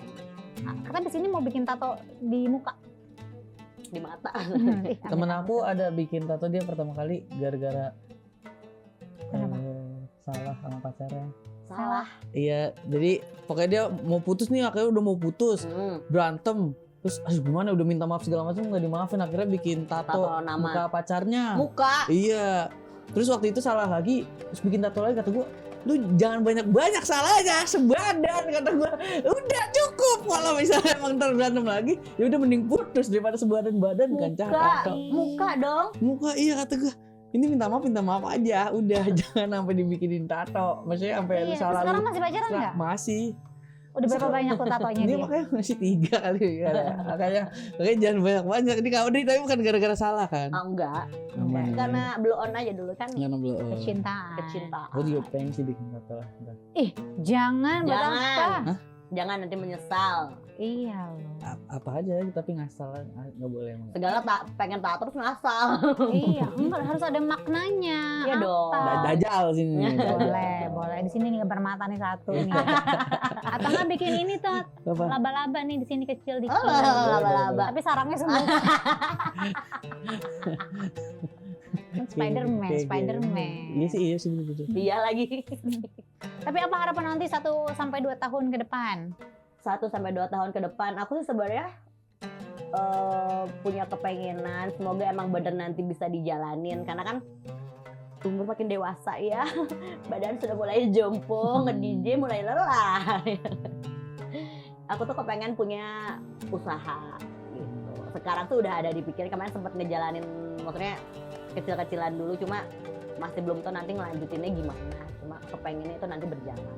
Katanya di sini mau bikin tato di muka. Di mata. Temen aku ada bikin tato dia pertama kali gara-gara Kenapa? salah sama pacarnya. Salah. Iya, jadi pokoknya dia mau putus nih, akhirnya udah mau putus, berantem. Terus aduh gimana udah minta maaf segala macam nggak dimaafin, akhirnya bikin tato Tato nama. muka pacarnya. Muka. Iya. Terus waktu itu salah lagi, terus bikin tato lagi, kata gue, lu jangan banyak-banyak salahnya, sebadan, kata gue. Udah cukup, kalau misalnya emang ntar berantem lagi, ya udah mending putus daripada sebadan badan kan tato. Muka dong. Muka iya, kata gue. Ini minta maaf aja, udah jangan sampai dibikinin tato. Maksudnya sampai Iya, salah sekarang lu. masih pacaran nggak? Masih. Udah berapa banyak tuh tatonya Ini dia? makanya masih 3 kali ya. Makanya jangan banyak-banyak. Ini kalau dia tapi bukan gara-gara salah kan. Oh, enggak. Aman ya. Karena blow on aja dulu kan. Karena belum. Kecintaan. Kecintaan. Aku juga pengen sih bikin tato lah. Ntar. Jangan, buat apa? Jangan. Jangan nanti menyesal. Iya loh. Apa aja tapi ngasal nggak boleh emang. Segala pengen tato terus ngasal. Iya, enggak harus ada maknanya. Iya Apa? dong. Dajal sini. Boleh. Di sini nih gambar mata nih satu nih. Atau nggak bikin ini tuh Apa? laba-laba nih di sini kecil dikit. Oh, laba-laba. Tapi sarangnya semua. Spiderman. Iya sih betul. Iya lagi. Tapi apa harapan nanti 1 sampai 2 tahun ke depan? 1 sampai 2 tahun ke depan aku sih sebenarnya punya kepengenan semoga emang bener nanti bisa dijalanin karena kan umur makin dewasa ya badan sudah mulai jompo nge-DJ mulai lelah. Aku tuh kepengen punya usaha gitu. Sekarang tuh udah ada di pikiran, kemarin sempat ngejalanin maksudnya kecil-kecilan dulu cuma masih belum tahu nanti ngelanjutinnya gimana. Cuma kepengennya itu nanti berjalan.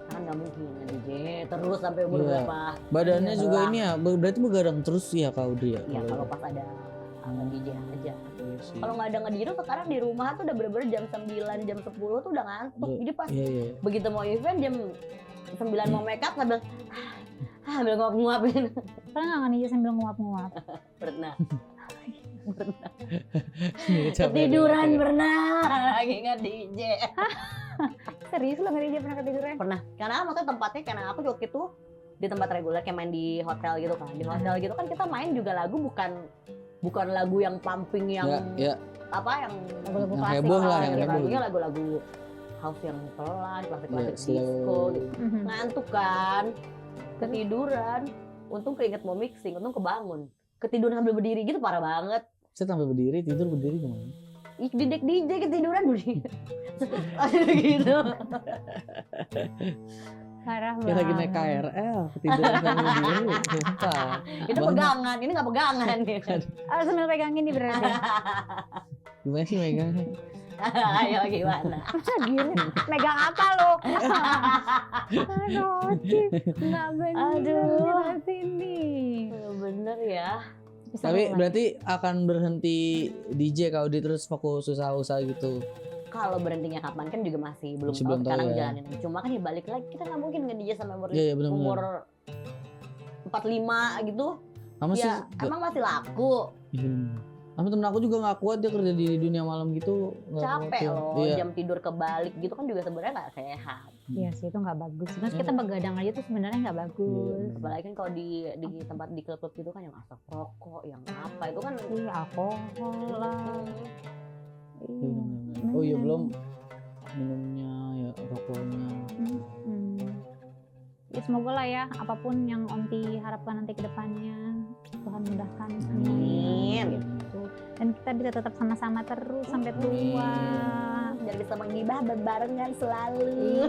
Kan nggak mungkin nge-DJ terus sampai umur Iya. berapa. Badannya Iya. juga ini ya, berarti begadang terus ya Kak Audrey ya? Ya kalau pas ada nge-DJ aja. Iya sih. Kalau nggak ada nge-DJ tuh sekarang di rumah tuh udah bener-bener jam 9, jam 10 tuh udah ngantuk. Jadi pas Iya. begitu mau event jam 9 mau make up sambil sambil nguap-nguapin. Pernah nggak nih sambil nguap-nguap? Pernah. Capek Ketiduran deh. pernah lagi nge-DJ. Serius lo nggak pernah ketiduran? Pernah. Karena maksudnya tempatnya karena aku waktu itu di tempat reguler kayak main di hotel gitu kan. Di hotel gitu kan kita main juga lagu bukan lagu yang pumping yang Ya, apa yang Lagu-lagu yang klasik heboh lah, lah, yang gitu. heboh. lagunya lagu-lagu house yang pelan, klasik-klasik Ya, slow. disco gitu. Mhm. Ngantuk kan, ketiduran. Untung keinget mau mixing, untung kebangun. Ketiduran sambil berdiri gitu parah banget. Saya sampai berdiri, tidur berdiri kemana? Ih, di deck DJ ketiduran berdiri. Gitu. Parah Kayak lagi naik banget. KRL, ketiduran sampai berdiri, sumpah. Itu Banyak. pegangan, ini nggak pegangan ya. Ah, sambil pegang ini berarti. Gimana sih megangnya? Ayo gimana? Masa gini? Megang apa lo? Aduh, Cik. Nggak bener. Aduh. Sini. Bener ya. Tapi berarti akan berhenti DJ kalau dia terus fokus usaha-usaha gitu. Kalau berhentinya kapan kan juga masih belum Masih tahu belum tahu sekarang ya. Jalanin. Cuma kan ya balik lagi kita nggak mungkin nge-DJ sampai umur, Iya, benar-benar. umur 45 gitu. Sama sih. Ya emang masih laku. Sama temen aku juga nggak kuat, dia kerja di dunia malam gitu. Nggak Capek kuat, loh, Iya. jam tidur kebalik gitu kan juga sebenarnya nggak sehat. Iya sih, itu nggak bagus. Terus kita begadang aja tuh sebenarnya nggak bagus. Iya. Apalagi kan kalau di tempat di klub-klub gitu kan yang asap rokok, yang apa itu kan Iya, alkohol lah. Iya, Iya. benar-benar. Oh iya, belum minumnya ya, rokoknya. Ya semoga lah ya, apapun yang Onti harapkan nanti ke depannya, Tuhan mudahkan. Amin. Gitu. Dan kita bisa tetap sama-sama terus sampai tua. biar bisa menggibah berbarengan selalu. Iya.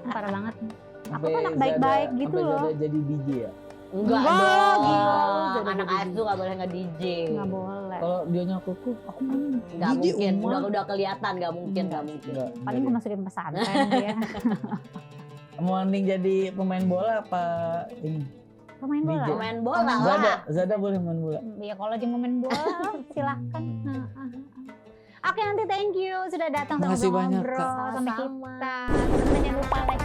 Parah banget. Aku Sampai tuh anak baik-baik Zada- gitu sampai loh. Zada jadi DJ ya. Enggak Enggak, dong. gila lu, jadi Anak DJ. asuh nggak boleh nge-DJ. Nggak boleh. Kalau dia nyakuku, aku mau Nggak DJ mungkin, Uma. udah kelihatan nggak mungkin, nggak Enggak. mungkin. Enggak, Paling gue masukin pesantren dia. mau mending jadi pemain bola apa ini? Pemain bola. DJ. Pemain bola Zada, lah. Zada boleh main bola. Ya kalau dia mau main bola silahkan. Oke, nanti thank you sudah datang sama Makasih banyak, ngobrol Kak. sama Sama-sama. kita. Teman-teman jangan lupa like,